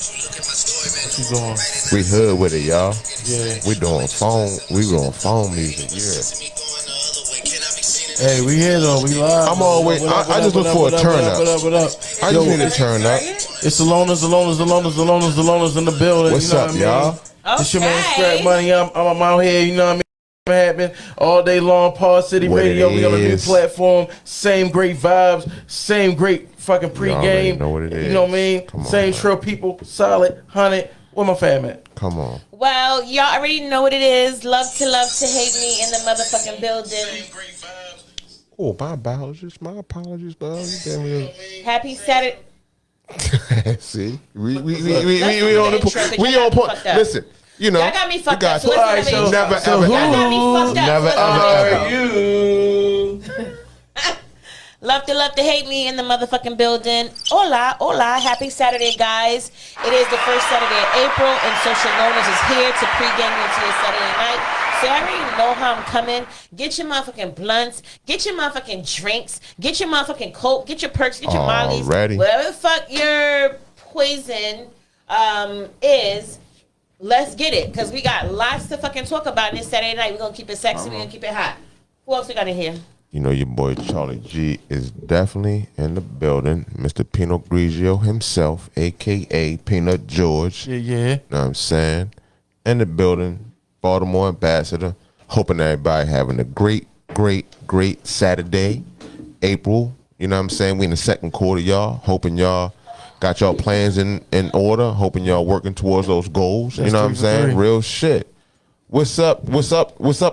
What you doing? We hood with it, y'all. Yeah. We doing phone music. Yeah. Hey, we here though. We live. I'm always. I just look for a turn up. I just need a turn up. It's the loners in the building. What's you know up, what I mean? y'all? Okay. It's your man Strap Money. I'm out here. You know what I mean? Happen all day long. Pod City What Radio. it We on a new is. platform. Same great vibes. Same great fucking You already pregame. know what it You know what I is. mean? Come on, Same man. trill people. Solid. 100. Where my fam at? Come on. Well, y'all already know what it is. Love to hate me in the motherfucking building. Oh, my apologies. My apologies, dog. Happy Saturday. See, we on the intro, we on point. fucked up. Listen, you know, Y'all got me fucked we up. got So you. let's have an intro. Never, So ever, who- Y'all got me ever. fucked up. Never, So let's ever, have an ever. you? Love to hate me in the motherfucking building. Hola. Happy Saturday, guys. It is the first Saturday of April, and Social Loners is here to pregame you into your Saturday night. So I already know how I'm coming. Get your motherfucking blunts. Get your motherfucking drinks. Get your motherfucking coke. Get your perks. Get your mollies. Already. Whatever the fuck your poison is. Let's get it. Because we got lots to fucking talk about this Saturday night. We're going to keep it sexy. We're going to keep it hot. Who else we got in here? You know your boy Charlie G is definitely in the building. Mr. Pinot Grigio himself, a.k.a. Peanut George. Yeah. You know what I'm saying? In the building, Baltimore ambassador. Hoping everybody having a great Saturday, April. You know what I'm saying? We in the second quarter, y'all. Hoping y'all got y'all plans in order. Hoping y'all working towards those goals. You That's know what I'm 3 for saying? 3. Real shit. What's up,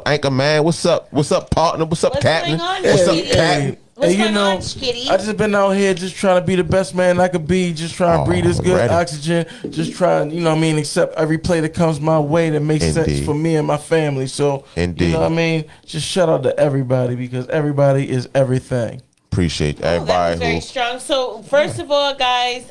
Anchor Man? What's up, partner? What's up, What's Captain? going on, What's up, Kitty? Captain? What's Hey, you going know, on, Kitty? I just been out here just trying to be the best man I could be, just trying to breathe this good Already. oxygen, just trying, you know what I mean, accept every play that comes my way that makes sense Indeed. for me and my family. So, Indeed. you know what I mean? Just shout out to everybody because everybody is everything. Appreciate Oh, that was everybody very who. strong. So first of all, guys,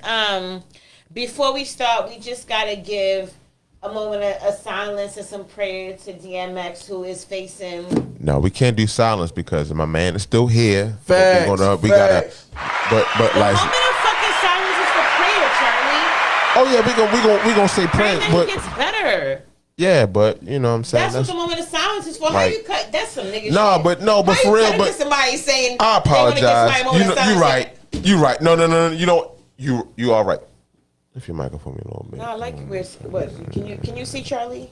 before we start, we just gotta give a moment of silence and some prayer to DMX, who is facing. No, we can't do silence because my man is still here. Facts, We gotta, The but like, moment of fucking silence is for prayer, Charlie. oh yeah, we gonna say Pray prayers, that but he gets better. yeah, but you know what I'm saying. That's what the moment of silence is for. How like- you cut? That's some nigga No, shit. but How for you real, cut but into somebody saying I they wanna get apologize. somebody moment of silence? You right. No. You know, you all right. Lift your microphone a little bit. No, I like where. What can you see Charlie?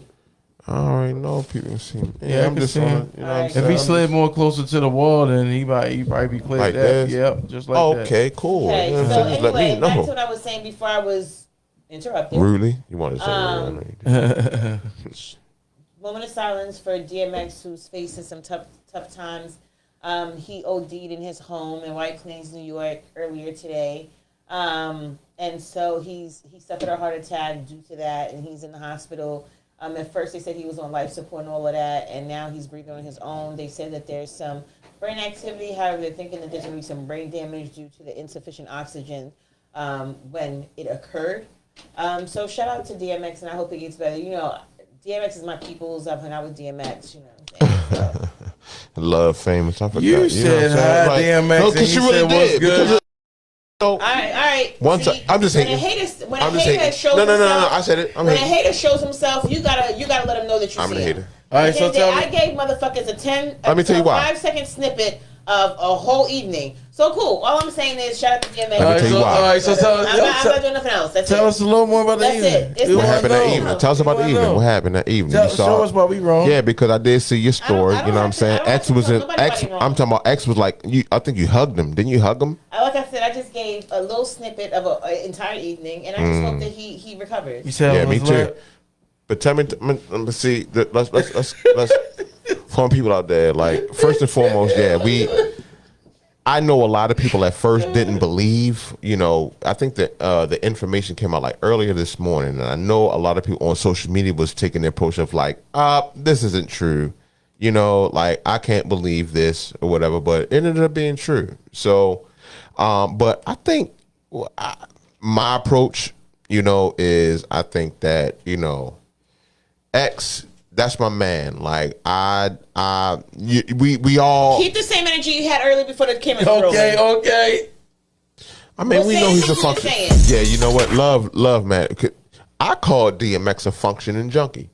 I already know people see me. Yeah, I I'm can just see on. him. You know what I'm Alright. saying? If he I'm slid more closer to the wall, then he probably be clear Like that. this? Yep, just like Oh, that. okay, cool. Okay, You know what I'm so saying? Just let anyway, me back to know. what I was saying before I was interrupted. Rudely, you want to say? I know you do. Moment of silence for DMX, who's facing some tough times. He OD'd in his home in White Plains, New York, earlier today, and so he suffered a heart attack due to that, and he's in the hospital. At first, they said he was on life support and all of that, and now he's breathing on his own. They said that there's some brain activity. However, they're thinking that there's going to be some brain damage due to the insufficient oxygen when it occurred. So shout out to DMX, and I hope it gets better. You know, DMX is my people's. I've hung out with DMX. You know what I'm saying? So. Love famous. I forgot. You know what said I'm hi, saying? DMX, no, and because he she really said, "What's did. good?" Because, All right. One time, I'm just hating. When I'm a just hater hating. shows No. himself, I said it. I'm when a hating. hater shows himself, you gotta let him know that you I'm see a him. hater. All right, so tell me. I gave motherfuckers Let me tell you why. 5-second snippet of a whole evening. So cool. All I'm saying is shout out to DMX. Let me tell you why. All right, so tell I'm not doing nothing else. That's tell it. us a little more about the That's evening. it. It's We What not- wanna happened that know. evening? Tell us about the wanna evening. know. What happened that evening? Tell, You saw show it? us why we wrong. Yeah, because I did see your story. I don't You know what I'm have to- saying? I don't X have to was tell in nobody X. why you're I'm wrong. talking about X was like you. I think you hugged him. Didn't you hug him? Like I said, I just gave a little snippet of an entire evening, and I just hope that he recovers. You said Yeah, it me was too. lit. But tell me, let's see. Let's for people out there. Like first and foremost, yeah, I know a lot of people at first didn't believe. You know, I think that the information came out like earlier this morning, and I know a lot of people on social media was taking the approach of like, this isn't true. You know, like I can't believe this or whatever, but it ended up being true. So, but I think my approach, you know, is I think that, you know, X, that's my man. Like we all Keep the same energy you had earlier before the cameras were rolling. Okay. I mean, Well, we say know it, he's a say function. it. Yeah, you know what? Love, man. I called DMX a functioning junkie.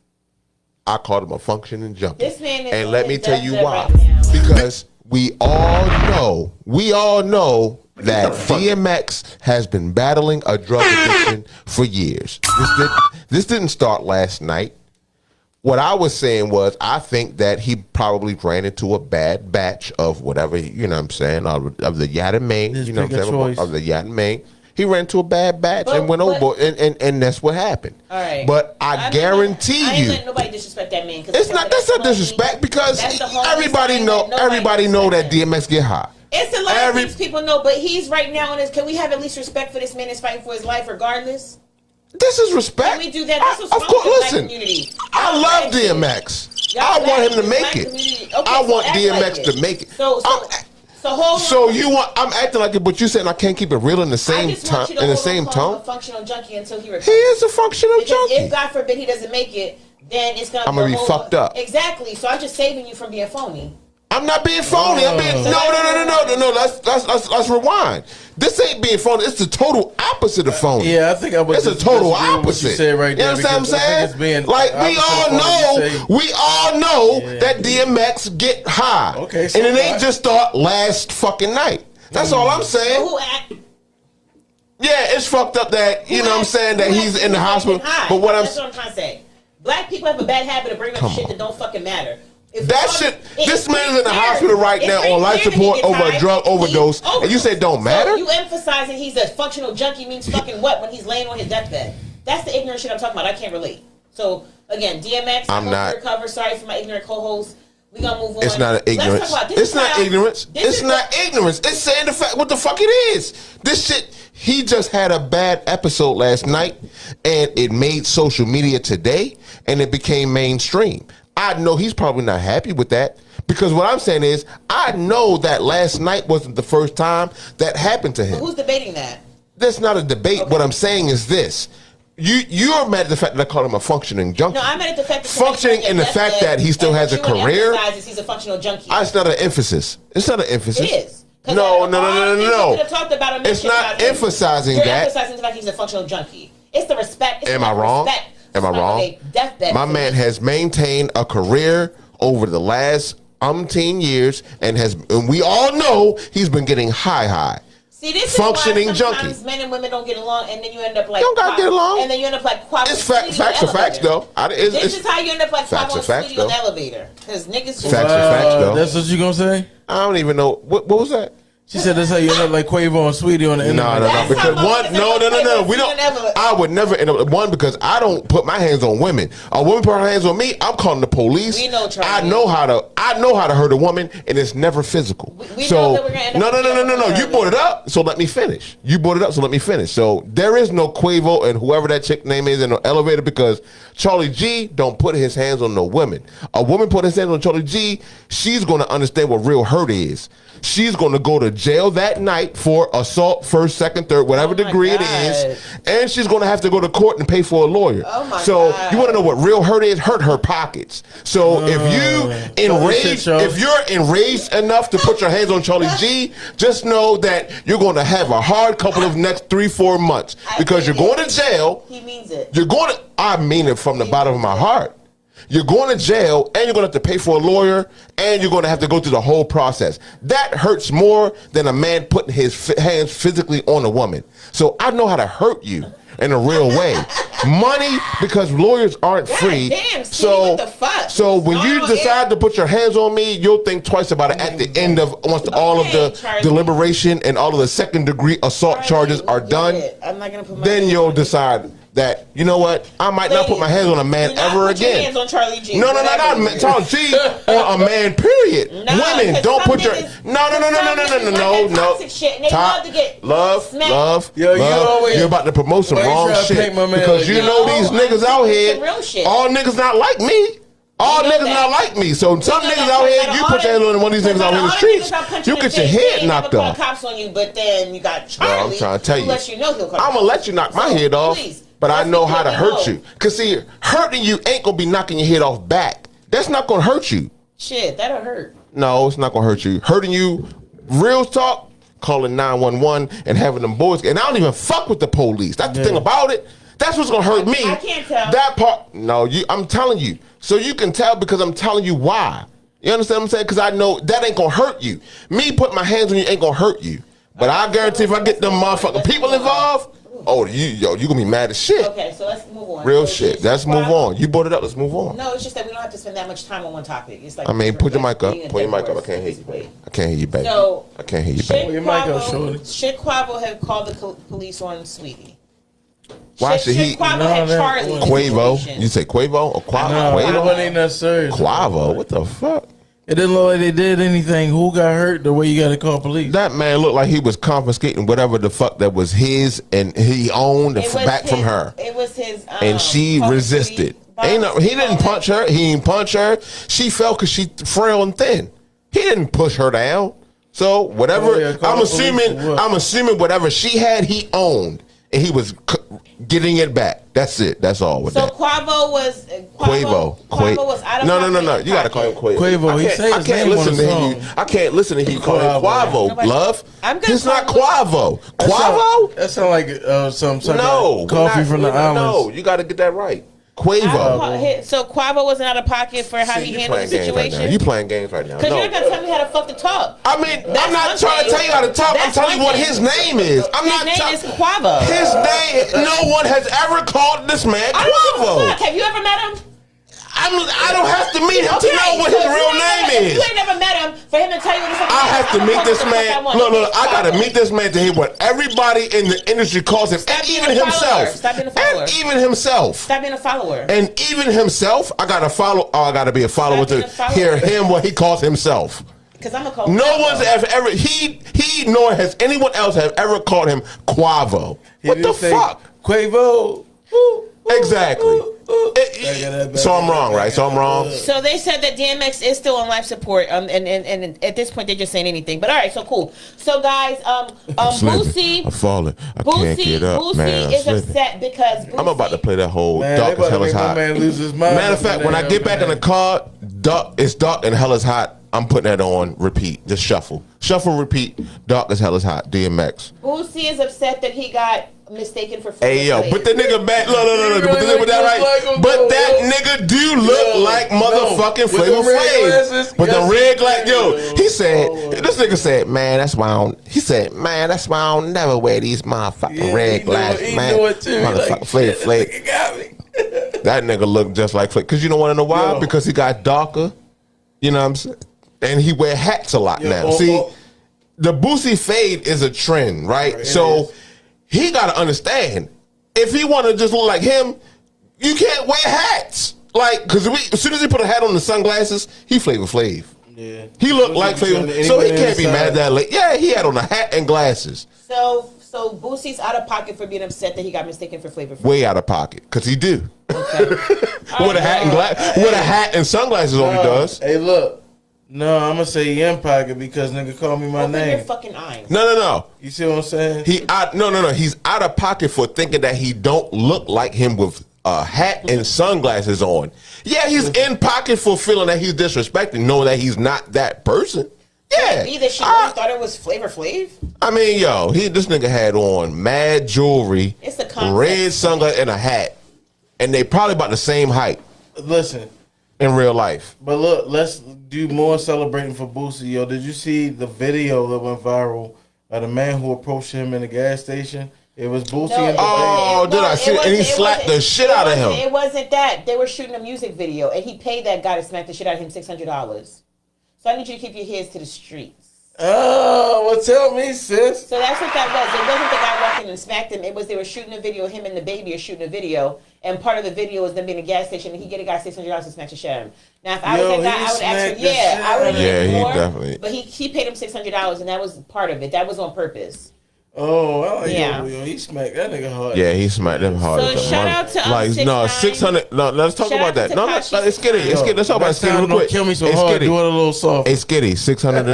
I called him a functioning junkie. This man is and on let me his tell you deathbed why. right now. Because we all know that DMX has been battling a drug addiction for years. This didn't start last night. What I was saying was, I think that he probably ran into a bad batch of whatever, you know what I'm saying, of the Yat and Main, Just you know what pick I'm a saying, choice. of the Yat and Main. He ran into a bad batch and went over, and that's what happened. All right. But I guarantee I ain't you, letting nobody disrespect that man. that's not disrespect, because That's the whole everybody reason know that nobody that respect him. DMX get high. It's a lot of things people know, but he's right now on his. Can we have at least respect for this man that's fighting for his life, regardless? This is respect. Can we do that? That's what's Of wrong course, with the black listen. community. I Y'all love black people. DMX. Y'all I black want him to people, make black it. community. Okay, I so want act DMX like to make it. So hold on. So you want? I'm acting like it, but you saying I can't keep it real in the same time, in the same A tone. functional junkie until he recovers. He is a functional Because junkie. if God forbid he doesn't make it, then it's gonna. I'm gonna be fucked up. Exactly. So I'm just saving you from being phony. I'm not being phony. I'm being no. Let's rewind. This ain't being phony. It's the total opposite of phony. Yeah, I think I would. It's a total disagree with what opposite. you said right You there. understand what I'm because I think saying? it's being Like we opposite all of know, what you say. that DMX get high. Okay, so and it ain't what? just start last fucking night. That's all I'm saying. Who act? Yeah, it's fucked up that you know what I'm saying that he's in the hospital. But what That's what I'm trying to say. Black people have a bad habit of bringing up shit that don't fucking matter. This man is in the hospital right now on life support over a drug overdose, and you say don't matter? So you emphasizing he's a functional junkie means fucking what when he's laying on his deathbed? That's the ignorant shit I'm talking about. I can't relate. So again, DMX, I hope you recover. Sorry for my ignorant co-host. We gonna move on. It's not an ignorance. Let's talk about this. It's not ignorance. It's not ignorance. It's saying the fact what the fuck it is. This shit. He just had a bad episode last night, and it made social media today, and it became mainstream. I know he's probably not happy with that, because what I'm saying is, I know that last night wasn't the first time that happened to him. Who's debating that? That's not a debate. Okay. What I'm saying is this. You're mad at the fact that I call him a functioning junkie. No, I'm mad at the fact that functioning in the fact that he still has a career. He's a functional junkie. It's not an emphasis. It's not an emphasis. It is. No. It's not emphasizing that. You're emphasizing the fact he's a functional junkie. It's the respect. Am I wrong? Am I wrong? My man has maintained a career over the last umpteen years, and we all know he's been getting high. See, this functioning is why sometimes junkie. men and women don't get along, and then you end up like don't gotta get along. And then you end up like it's facts are facts though. This is how you end up like facts on the elevator, because niggas just facts are facts though. That's what you gonna say? I don't even know what was that. She said that's how you end up like Quavo and Sweetie on the internet. No. Because no. We don't. I would never end up because I don't put my hands on women. A woman put her hands on me, I'm calling the police. We know, Charlie. I know how to hurt a woman, and it's never physical. We know that we're gonna end up no. You brought it up, so let me finish. So there is no Quavo and whoever that chick name is in the elevator, because Charlie G don't put his hands on no women. A woman put his hands on Charlie G, she's going to understand what real hurt is. She's going to go to jail that night for assault, first, second, third, whatever degree it is, and she's going to have to go to court and pay for a lawyer. Oh my God. You want to know what real hurt is? Hurt her pockets. So if you're enraged enough to put your hands on Charlie G, just know that you're going to have a hard couple of next 3-4 months, because you're going to jail. He means it. I mean it from the bottom of my heart. You're going to jail, and you're going to have to pay for a lawyer, and you're going to have to go through the whole process. That hurts more than a man putting his hands physically on a woman. So I know how to hurt you in a real way. Money, because lawyers aren't free. Damn, Steve, what the fuck? So when you decide to put your hands on me, you'll think twice about it at the end of once all of the deliberation and all of the second degree assault charges are done. I'm not gonna put my then you'll decide that, you know what, I might not put my hands on a man ever again. Your hands on Charlie G. No, not Charlie G on a man, period. Women, don't put your... No. Love. You're about to promote some wrong shit. Because you know these niggas out here, all niggas not like me. All niggas not like me. So some niggas out here, you put your hands on one of these niggas out here in the streets, you get your head knocked off. Cops on you, but then you got Charlie. I'm trying to tell you. I'm gonna let you knock my head off. But I know how to hurt you. Because see, hurting you ain't going to be knocking your head off back. That's not going to hurt you. Shit, that'll hurt. No, it's not going to hurt you. Hurting you, real talk, calling 911 and having them boys. And I don't even fuck with the police. That's the thing about it. That's what's gonna hurt me. I can't tell. That part, no, I'm telling you. So you can tell because I'm telling you why. You understand what I'm saying? Because I know that ain't gonna hurt you. Me putting my hands on you ain't gonna hurt you. But I guarantee if I get them motherfucking people involved, you gonna be mad as shit. Okay, so let's move on. Real So shit. this Let's move Quavo- on. You brought it up. Let's move on. No, it's just that we don't have to spend that much time on one topic. It's like I mean, put your mic up. being a Put your mic up. I divorce. can't hear you, baby. I can't hear you, baby. So, I can't hear you, Should baby. Put your mic up, shorty. Should Quavo have called the police on Sweetie? Why should he? Quavo No, have no. Charlie? in the Quavo. situation? You say Quavo or Quavo? No, it Quavo? wasn't even that serious. Quavo. What the fuck? It didn't look like they did anything. Who got hurt the way you got to call police? That man looked like he was confiscating whatever the fuck that was his and he owned It was back from his- her. It was his. And she custody resisted. box. He didn't punch her. He didn't punch her. She fell because she frail and thin. He didn't push her down. So whatever, Oh, yeah, call the police for what? I'm assuming whatever she had, he owned, and he was getting it back. That's it. That's all with So that. Quavo was Quavo. Quavo was out of No. pocket. You gotta call him Quavo. Quavo, he I say can't, his name listen on to the him. song. I can't listen to him call him Quavo. Nobody- Love. I'm gonna He's not call Quavo. Quavo. That sound like some type No. of coffee from the islands. No, you got to get that right. Quavo. So Quavo wasn't out of pocket for how See, he you handled the playing games right now. situation. You playing games right now. Because No. you're not gonna tell me how to fuck to talk. I mean, That's I'm not one trying to thing. tell you how to talk. I'm That's telling you one what thing. his name is. I'm His not name tell- is Quavo. His name. No one has ever called this man I don't give a Quavo. fuck. Have you ever met him? I don't have to meet him to know what so his if real you ain't name never- If you is. ain't never met him, for him to tell you this, I have to meet this man. Look, I gotta meet this man to hear what everybody in the industry calls him, Stop and being even a follower. himself. Stop being a follower. And even himself. Stop being a follower. And even himself, I gotta follow. Oh, I gotta be a follower Stop being to a follower. hear him what he calls himself. Because I'm a call. No one's ever he nor has anyone else have ever called him Quavo. He What the didn't say, fuck? Quavo. Exactly. So I'm wrong, right? So I'm wrong. So they said that DMX is still on life support, and at this point they're just saying anything. But all right, so cool. So guys, Boosie, I'm falling. I can't get up, man. Boosie is upset because Boosie, I'm about to play that whole Man, dark they as about hell to is make my hot. man lose his mind. Matter of fact, when I get back in the car, it's dark and hell is hot. I'm putting that on repeat. Just shuffle, repeat. Dark as hell is hot. DMX. Boosie is upset that he got mistaken for. Hey yo, but the nigga back. Look. He But really with that looks right. like him, But though, that yo. nigga do look Yo, like no. motherfucking With Flavor the red Flav. glasses, With the yes, red he glass, do. yo. He said, Oh, this nigga said, man, that's why I don't. He said, man, that's why I don't never wear these motherfucking Yeah, red he know- glasses, he man. know it too. He Motherfucking like, Flavor shit, Flav. this nigga got me. That nigga look just like Flavor. Cause you don't want to know why? Yo. Because he got darker. You know what I'm saying? And he wear hats a lot Yo, now. oh, See, oh. the Boosie fade is a trend, right? Right, So it is. he got to understand if he want to just look like him, you can't wear hats. Like, because as soon as he put a hat on the sunglasses, he Flavor Flav. Yeah. He looked like Flavor, so he can't be mad at that. Like, yeah, he had on a hat and glasses. So Boosie's out of pocket for being upset that he got mistaken for Flavor Flav. Way out of pocket, because he do. Okay. With a hat and with a hat and sunglasses on, he does. Hey, look. No, I'm gonna say you in pocket because nigga call me my Open your name. fucking eyes. No. You see what I'm saying? No. He's out of pocket for thinking that he don't look like him with a hat and sunglasses on. Yeah, he's in pocket for feeling that he's disrespected, knowing that he's not that person. Yeah. Be that she really thought it was Flavor Flav. I mean, yo, this nigga had on mad jewelry, It's the concept. red sunglasses, and a hat, and they probably about the same height Listen, in real life. but look, let's do more celebrating for Boosie. Yo, did you see the video that went viral of the man who approached him in the gas station? It was Boosie and the Oh, did I see it? And he slapped the shit out of him. It wasn't that. They were shooting a music video, and he paid that guy to smack the shit out of him $600. So I need you to keep your ears to the streets. Oh, well, tell me, sis. So that's what that was. It wasn't the guy walking and smacked him. It was they were shooting a video. Him and the baby are shooting a video, and part of the video was them being in a gas station, and he get a guy $600 to smack the shit out of him. Now, if I Yo, was that guy, he I would smacked actually, the shit I would have out of him. Yeah, he more. definitely- But he paid him $600, and that was part of it. That was on purpose. Oh, I like Yeah. yo, he smacked that nigga hard. Yeah, he smacked them hard. So as a shout mother. out to, like 6ix9ine. 600. No, let's talk Shout about out that. to No, Tekashi it's Skitty. It's Skitty. Let's talk about Next Skitty time, real don't quick. kill me so It's hard. Skitty. Do it a little soft. Hey, Skitty, 600.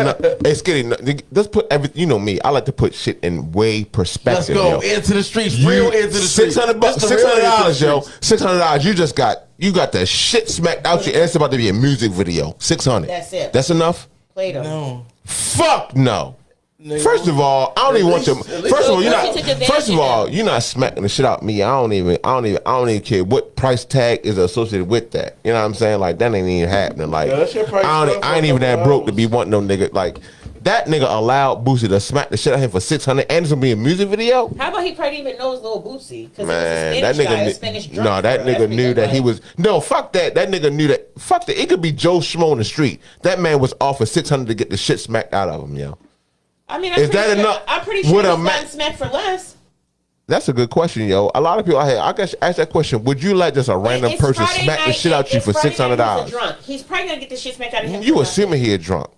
Hey, Skitty, let's put every. You know me. I like to put shit in way perspective. Let's go yo. into the streets. Real into the streets. $600, That's the real into the $600, yo. streets. $600. You got the shit smacked out you, and it's about to be a music video. 600. That's it. That's enough. Played him. No. Fuck no. Nigga, First of all, I don't even want your. at least- First of all, you're Boosie took not. advantage First of of all, them. you're not smacking the shit out of me. I don't even care what price tag is associated with that. You know what I'm saying? Like that ain't even happening. Like Yeah, that's your price I ain't even that broke to be wanting no nigga. Like that nigga allowed Boosie to smack the shit out of him for $600 and it's gonna be a music video. How about he probably didn't even knows Lil Boosie? Because Man, that nigga, no, that nigga knew that he was fuck that. That nigga knew that. Fuck that. It could be Joe Schmo in the street. That man was offered $600 to get the shit smacked out of him, yo. I mean, Is that enough? I'm pretty sure Would he's a gotten smacked for less. That's a good question, yo. A lot of people out here, I guess, ask that question. Would you let just a random It's person Friday smack the night, shit out you it's for Friday night, $600? he's a drunk. He's probably gonna get the shit smacked out of him. You for assuming he a drunk?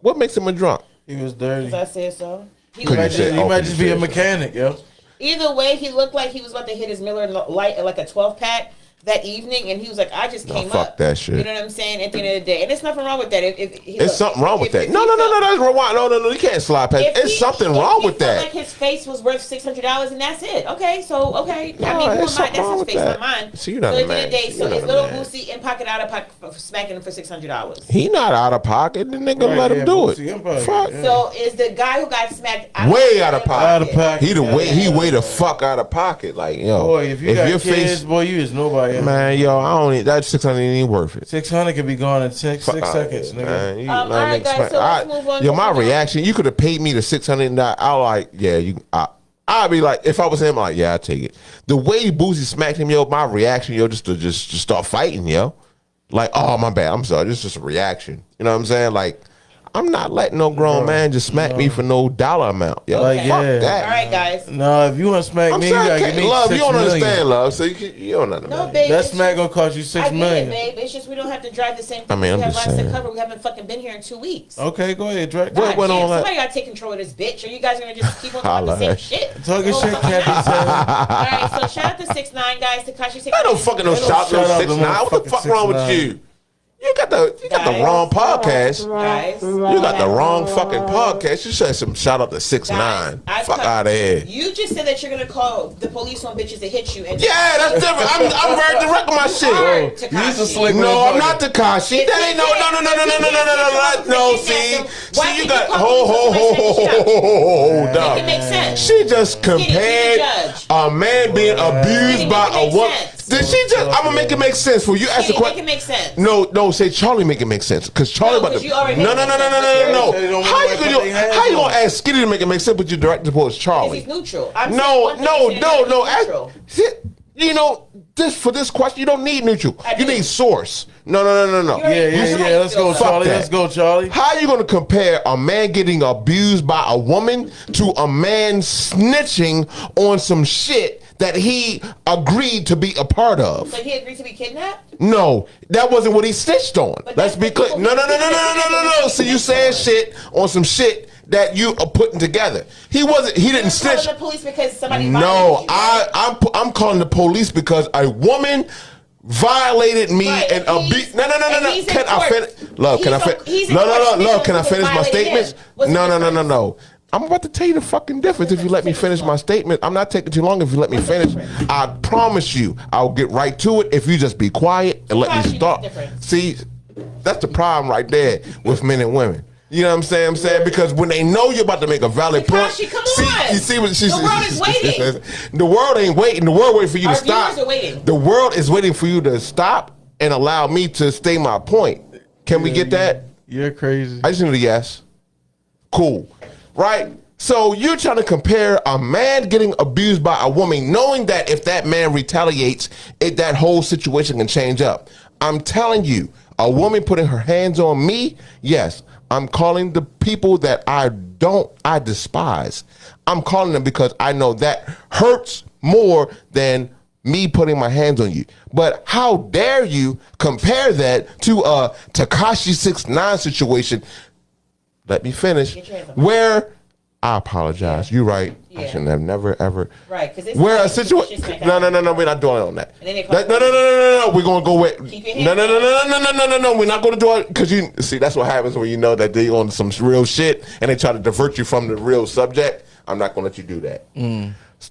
What makes him a drunk? He was dirty. nothing. I said so. He Could was you say- He oh, might you just be a said so. mechanic, yo. Either way, he looked like he was about to hit his Miller Lite like a 12 pack that evening, and he was like, "I just came fuck up." that shit. You know what I'm saying? At the end of the day, and there's nothing wrong with that. If he, There's something wrong with that. No, that's rewind. No, you can't slide past. It's something wrong with that. Like his face was worth $600, and that's it. Okay, so okay, No, I mean, who there's am I? something That's wrong his with face, that. not mine. See, you're not so a at the end man. of the day, See, so you're is not a Little man. Boosie in pocket out of pocket for smacking him for $600? He not out of pocket. The nigga Right, let him yeah, do Boosie it. Empire, Fuck. yeah. So is the guy who got smacked Way out of pocket. Out of pocket. He way the fuck out of pocket. Like yo, Boy, if you got your kids, boy, you is nobody. else. man, yo, I don't need that $600 ain't worth it. 600 could be gone in six Fuck seconds, nigga. Man, you, All right, guys, so let's move on Yo, to my the- reaction, you could have paid me the $600. I like, yeah, I'd be like, if I was him, like, yeah, I'd take it. The way Boosie smacked him, yo, my reaction, yo, just to start fighting, yo. Like, oh, my bad, I'm sorry, this is just a reaction. You know what I'm saying? Like, I'm not letting no grown man just smack me for no dollar amount, yo. Like, Fuck yeah. that. All right, guys. No, if you want to smack I'm me, you saying, gotta give me love, 6 you don't million. understand, love, so you don't understand. No, babe. That it's smack just- gonna cost you I 6 get million. it, babe. It's just we don't have to drive the same thing. I mean, I'm we have just lots to saying. cover. We haven't fucking been here in 2 weeks. Okay, go ahead, Drake. What went on Somebody that? gotta take control of this bitch, or you guys are gonna just keep on talking Holla. the same shit. Talking The whole shit fucking can't be night. said. All right, so shout out to 6ix9ine, guys. Tekashi 6ix9ine. I don't fucking no They don't shout no shut up 6ix9ine. the What the fuck motherfucking wrong with 6ix9ine. you? You got the Guys. wrong podcast. Guys, You got the wrong fucking podcast. You said some shout out to 6ix9ine. Guys, Fuck out of here. You just said that you're gonna call the police on bitches that hit you. And Yeah, that's different. I'm very direct with my shit. Hard, You Tekashi. used to slick No, I'm motherfucker. not Tekashi. That ain't no. See, you got hold Make it up. make sense. She just Get it, compared judge. a man being abused by Make it a make woman. sense. Did she just? I'm gonna make it make sense for you. Ask the Make question. it make sense. No, say Charlie make it make sense. Cause Charlie No, about 'cause to. you already No. made it make sense. No. They don't How wanna you put gonna their hands how you on gonna ask Skinny to make it make sense, but you direct towards Because Charlie? he's neutral. I'm No. saying one thing, he's neutral. You know, for this question, you don't need neutral. I You do. need source. No. Yeah. Let's go, Fuck Charlie. that. Let's go, Charlie. How you gonna compare a man getting abused by a woman to a man snitching on some shit that he agreed to be a part of? But he agreed to be kidnapped? No, that wasn't what he snitched on. But Let's that's be what clear. people No. So you saying shit on some shit that you are putting together. He wasn't. He didn't You're snitch. calling the police because somebody No, violated you, right? I'm calling the police because a woman violated me Right, and and abused. he's- No. and he's in Can I court. finish? Love, can I He's finish? in- he's in No. court Love, can I because finish my violated him. statements? What's the No. difference? I'm about to tell you the fucking difference if you let me finish my statement. I'm not taking too long if you let me finish. I promise you, I'll get right to it if you just be quiet and let Tekashi me knows start. the difference. See, that's the problem right there with men and women. You know what I'm saying? Because when they know you're about to make a valid point, Tekashi, come see, on. you see what she The world is waiting. The world ain't waiting. The world waiting for you Our to stop. viewers are waiting. The world is waiting for you to stop and allow me to state my point. Can we get that? You're crazy. I just need a yes. Cool. Right? So you're trying to compare a man getting abused by a woman, knowing that if that man retaliates, that whole situation can change up. I'm telling you, a woman putting her hands on me, yes, I'm calling the people that I despise. I'm calling them because I know that hurts more than me putting my hands on you. But how dare you compare that to a Tekashi 6ix9ine situation? Let me finish. Get your hands on Where I apologize. You're right. I Yeah. shouldn't have never ever. Right, because it's Where a like situation? shit's like No. that. We're not doing on that. And then they call No. We're gonna go with. Keep your hands No. We're not gonna do it because you see that's what happens when you know that they on some real shit and they try to divert you from the real subject. I'm not gonna let you do that.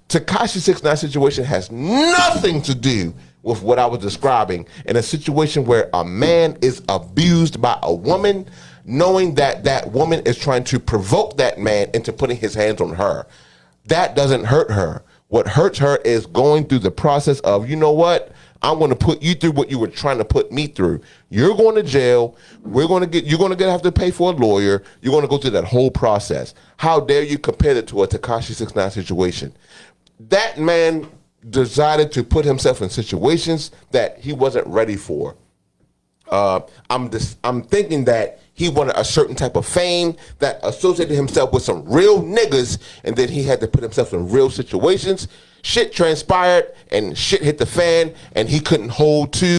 Tekashi 6ix9ine situation has nothing to do with what I was describing in a situation where a man is abused by a woman. knowing that that woman is trying to provoke that man into putting his hands on her. That doesn't hurt her. What hurts her is going through the process of, you know what? I'm going to put you through what you were trying to put me through. You're going to jail. You're going to have to pay for a lawyer. You're going to go through that whole process. How dare you compare it to a Tekashi 6ix9ine situation? That man decided to put himself in situations that he wasn't ready for. I'm thinking that he wanted a certain type of fame that associated himself with some real niggas, and then he had to put himself in real situations. Shit transpired, and shit hit the fan, and he couldn't hold to.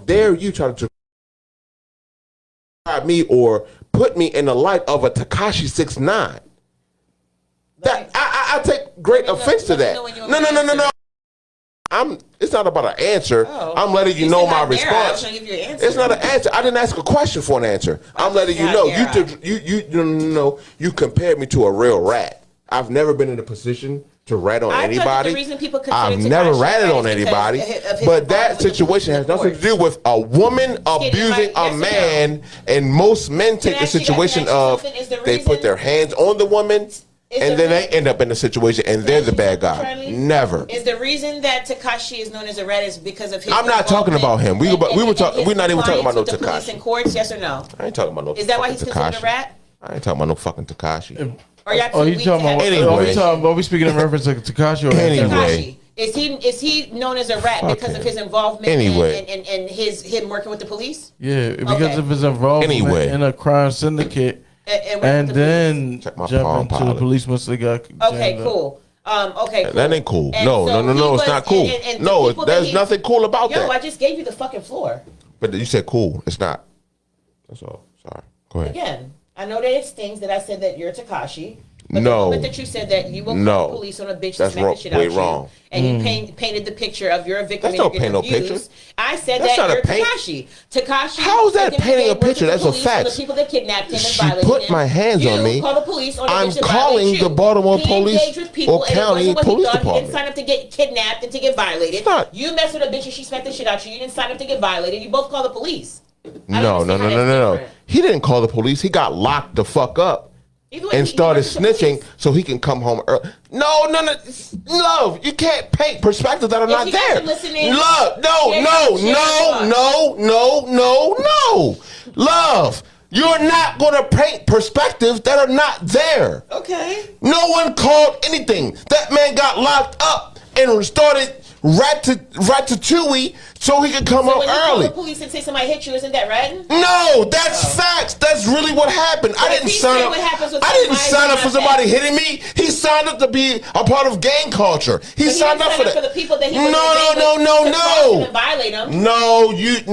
Dare you try to describe me or put me in the light of a Tekashi 6ix9ine? That I take great offense to that. No. It's not about an answer. I'm letting you know my response. It's not an answer. I didn't ask a question for an answer. I'm letting you know. You compared me to a real rat. I've never been in a position to rat on anybody. I've never ratted on anybody. But that situation has nothing to do with a woman abusing a man. And most men take the situation of they put their hands on the woman. And then they end up in a situation, and they're the bad guy. Never. Is the reason that Tekashi is known as a rat is because of his? I'm not talking about him. We're not even talking about no Tekashi. In courts, yes or no? I ain't talking about no. Is that why he's considered a rat? I ain't talking about no fucking Tekashi. Are you talking about? Anyway, are we speaking in reference to Tekashi? Anyway. Is he known as a rat because of his involvement and him working with the police? Yeah, because of his involvement in a crime syndicate. And then jump into the police once they got. Okay, cool. Okay, cool. That ain't cool. No, it's not cool. No, there's nothing cool about that. Yo, I just gave you the fucking floor. But you said cool. It's not. That's all. Sorry. Go ahead. Again, I know that it stings that I said that you're Tekashi. No. But the moment that you said that you will call the police on a bitch to smack the shit out of you. Wrong. And you painted the picture of you're a victim. That's not painting no picture. I said that you're Tekashi. Tekashi. How is that painting a picture? That's a fact. The people that kidnapped him and she violated put him. my hands on me. Call the police on I'm calling the Baltimore police or county police department. He didn't sign up to get kidnapped and to get violated. You messed with a bitch and she smacked the shit out of you. You didn't sign up to get violated. You both call the police. No. He didn't call the police. He got locked the fuck up. And started snitching so he can come home early. No. Love, you can't paint perspectives that are not there. Love, no. Love, you're not going to paint perspectives that are not there. Okay. No one called anything. That man got locked up and started ratatouille so he could come up early. When you call the police and say somebody hit you, isn't that right? No, that's facts. That's really what happened. I didn't sign up for somebody hitting me. He signed up to be a part of gang culture. He signed up for that. For the people that he No. Violate them. No. You That's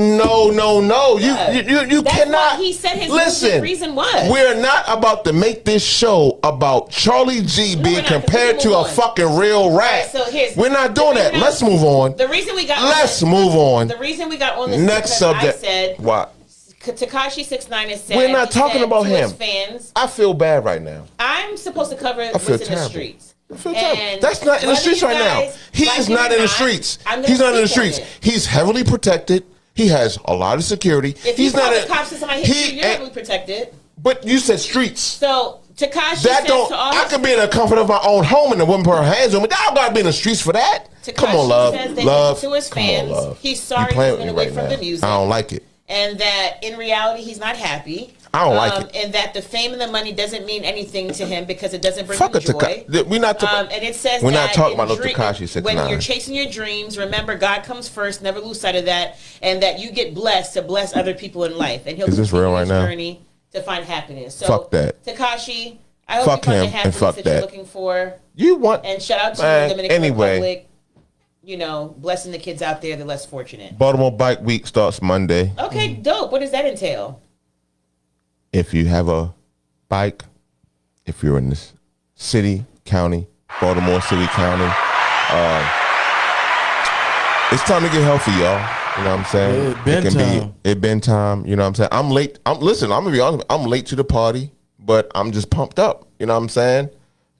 cannot. What he said his listen, reason was. We're not about to make this show about Charlie G being compared to a fucking real rat. Right, we're not doing that. Let's move on. The reason we got on. The reason we got on this next subject. I said what? Tekashi 6ix9ine is said. We're not talking about him. Fans, I feel bad right now. I'm supposed to cover what's in the streets. I feel terrible. That's not in the streets right now. He is not in the streets. He's not in the streets. He's heavily protected. He has a lot of security. If he's not the cops and somebody hits you, you're heavily protected. But you said streets. So Tekashi that don't. I could be in the comfort of my own home and the woman put her hands on me. I don't gotta be in the streets for that. Come on, love. Love. To his fans, he's sorry he's moving away from the music. I don't like it. And that in reality, he's not happy. I don't like it. And that the fame and the money doesn't mean anything to him because it doesn't bring him joy. We're not. And it says we're not talking about no Tekashi 6ix9ine. When you're chasing your dreams, remember God comes first. Never lose sight of that, and that you get blessed to bless other people in life. And he'll continue his journey to find happiness. So fuck that, Tekashi. I hope you find the happiness that you're looking for. You want and shout out to the Dominican Republic. You know, blessing the kids out there, the less fortunate. Baltimore Bike Week starts Monday. Okay, dope. What does that entail? If you have a bike, if you're in this city, county, Baltimore City, county, it's time to get healthy, y'all. You know what I'm saying? It been time. You know what I'm saying? I'm late. Listen, I'm gonna be honest. I'm late to the party, but I'm just pumped up. You know what I'm saying?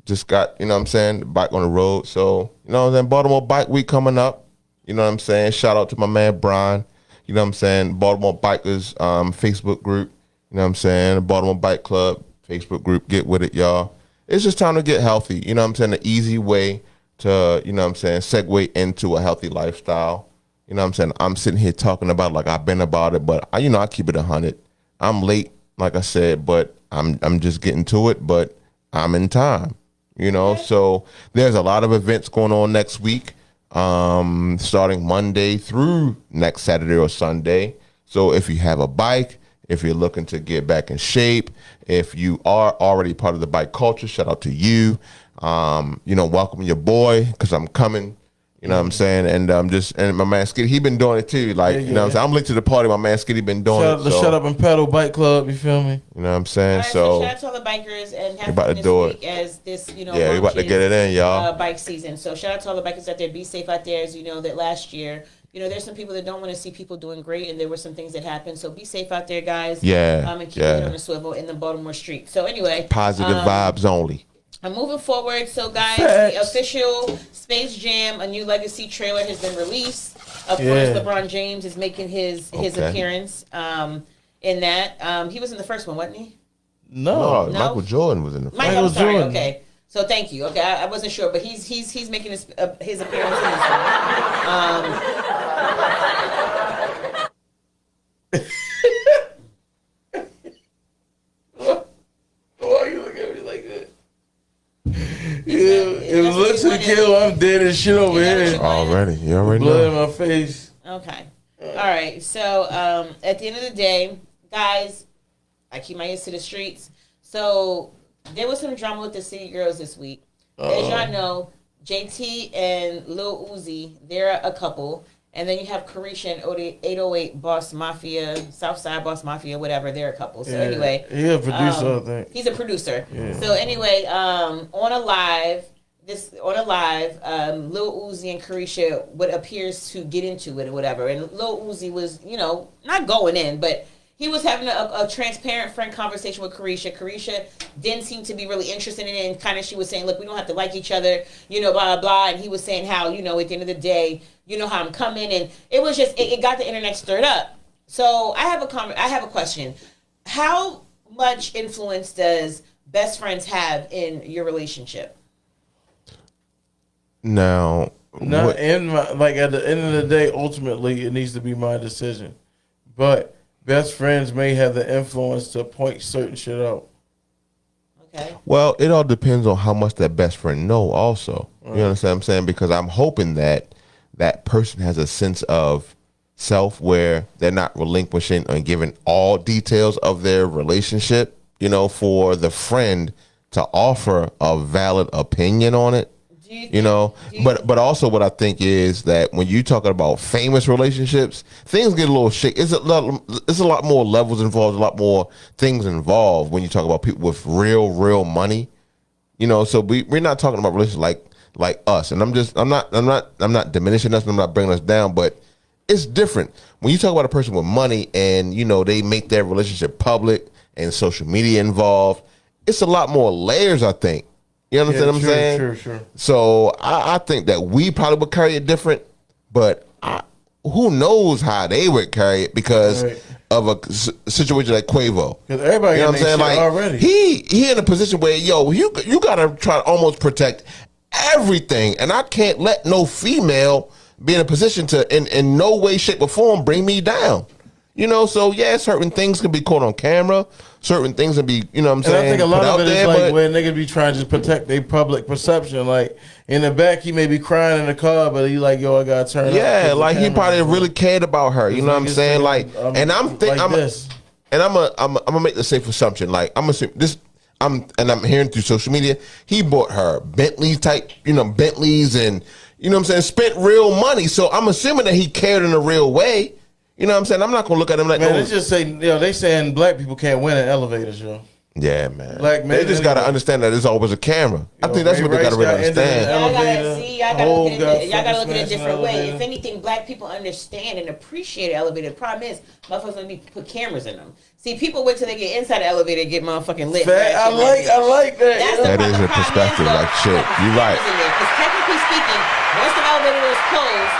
Just got, you know what I'm saying, the bike on the road. So, You know what I'm saying? Baltimore Bike Week coming up. You know what I'm saying? Shout out to my man Brian. You know what I'm saying? Baltimore Bikers Facebook group. You know what I'm saying? Baltimore Bike Club Facebook group. Get with it, y'all. It's just time to get healthy. You know what I'm saying? The easy way to, you know what I'm saying, segue into a healthy lifestyle. You know what I'm saying? I'm sitting here talking about it like I've been about it, but I keep it 100. I'm late, like I said, but I'm just getting to it, but I'm in time. You know, so there's a lot of events going on next week, starting Monday through next Saturday or Sunday. So if you have a bike, if you're looking to get back in shape, if you are already part of the bike culture, shout out to you. You know, welcome your boy, because I'm coming. You know what I'm saying? And and my man Skitty, he been doing it too. Like, you know what I'm saying? I'm late to the party. My man Skitty been doing it. So. Shut Up and Pedal Bike Club, you feel me? You know what I'm saying? Right, so shout out to all the bikers and have about fun to do this week as this, you know, yeah, we about to get it in, y'all. Bike season. So shout out to all the bikers out there. Be safe out there. As you know, that last year, you know, there's some people that don't want to see people doing great, and there were some things that happened. So be safe out there, guys. Yeah. And keep it on the swivel in the Baltimore street. So anyway, positive vibes only. I'm moving forward. So, guys, the official Space Jam, a new legacy trailer has been released. Of course, LeBron James is making his appearance in that. He was in the first one, wasn't he? No. Michael Jordan was in the first one. I'm sorry. Jordan. Okay. So, thank you. Okay, I wasn't sure, but he's making his appearance in this one. Why are you looking at me like that? Yeah, if it looks to the kill, I'm dead as shit over here. Already. You already Blood know. in my face. Okay. All right. So, at the end of the day, guys, I keep my ears to the streets. So, there was some drama with the City Girls this week. As y'all know, JT and Lil Uzi, they're a couple. And then you have Carisha and 808 Boss Mafia, Southside Boss Mafia, whatever. They're a couple. So anyway, he's a producer, I think. He's a producer. Yeah. So anyway, on a live, Lil Uzi and Carisha, what appears to get into it or whatever. And Lil Uzi was, you know, not going in, but he was having a transparent, frank conversation with Carisha. Carisha didn't seem to be really interested in it, and kind of she was saying, look, we don't have to like each other, you know, blah, blah, blah. And he was saying how, you know, at the end of the day, you know how I'm coming. And it was just, it got the internet stirred up. So I have a question. How much influence does best friends have in your relationship? Now, at the end of the day, ultimately, it needs to be my decision. But best friends may have the influence to point certain shit out. Okay. Well, it all depends on how much that best friend know also. You understand what I'm saying? Because I'm hoping that that person has a sense of self where they're not relinquishing and giving all details of their relationship, you know, for the friend to offer a valid opinion on it. But also what I think is that when you talking about famous relationships, things get a little shaky. It's a lot more levels involved, a lot more things involved when you talk about people with real money. You know, so we're not talking about relationships like us. And I'm not diminishing us and I'm not bringing us down, but it's different when you talk about a person with money and, you know, they make their relationship public and social media involved. It's a lot more layers, I think. You understand what I'm saying? Sure. So I think that we probably would carry it different, but who knows how they would carry it because of a situation like Quavo. Because everybody, you know what I'm saying? Like already. He in a position where you gotta try to almost protect everything, and I can't let no female be in a position to in no way, shape, or form bring me down. You know, so yeah, certain things can be caught on camera. Certain things can be, you know what I'm saying? And I think a lot of it is like where niggas be trying to protect their public perception. Like in the back, he may be crying in the car, but he like, yo, I gotta turn up. Yeah, like he probably really cared about her. You know what I'm saying? Like, and I'm gonna make the safe assumption. Like I'm assuming this. I'm hearing through social media, he bought her Bentleys type, you know, Bentleys, and you know what I'm saying, spent real money. So I'm assuming that he cared in a real way. You know what I'm saying? I'm not gonna look at him like, man, they just say, they saying black people can't win in elevators, yo. Yeah, man. Black men, they just gotta understand that there's always a camera. I think that's what they gotta really understand. Y'all gotta look at it a different way. If anything, black people understand and appreciate an elevator. The problem is, motherfuckers don't need to put cameras in them. See, people wait till they get inside the elevator to get motherfucking lit. I like that. That is a perspective, like shit. You're right. Because technically speaking, Once the elevator doors close,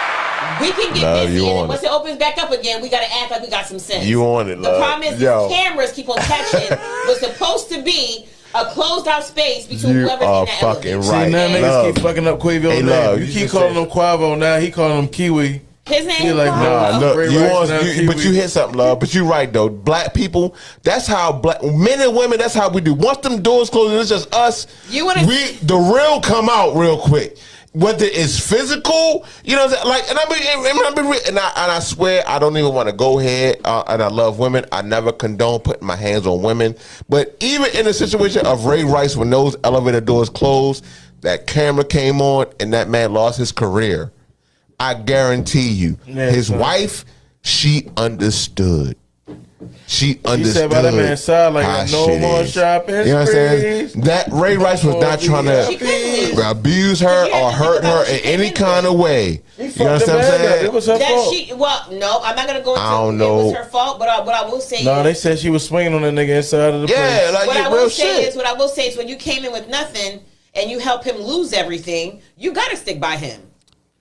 we can get Love, you busy, and on then once it. it opens back up again, we gotta act like we got some sense. You on it, The love. problem is Yo. the cameras keep on catching. Was supposed to be a closed out space between You whoever's are in that fucking elevator. right. See, now niggas Love. keep fucking up Quavo's Hey, name. love, You you keep just calling said- him Quavo, now he calling him Kiwi. His name He like, Quavo. nah, Look, Ray you Rice want, now you, but Kiwi. you hit something, love. But you right though. Black people, that's how black men and women. That's how we do. Once them doors close, and it's just us. You wanna- the real come out real quick. Whether it's physical, you know, what I'm saying? Like, and I swear I don't even want to go ahead. And I love women. I never condone putting my hands on women. But even in the situation of Ray Rice, when those elevator doors closed, that camera came on, and that man lost his career. I guarantee you, Yeah, his son. wife, she understood. She understood. said by that man's side, like, how no shit more is. shopping You know what I'm saying? sprees. That Ray Rice was not trying She to couldn't. abuse her You have or to hurt think about her what in she came any into. kind of way. He You fucked the understand what I'm bad guy. saying? It was her That fault. no, I'm not gonna go into I don't it know. was her fault, but what I will say No, is, they said she was swinging on that nigga inside of the Yeah, place. like what I yeah, will real say shit. is, what I will say is, when you came in with nothing and you help him lose everything, you gotta stick by him.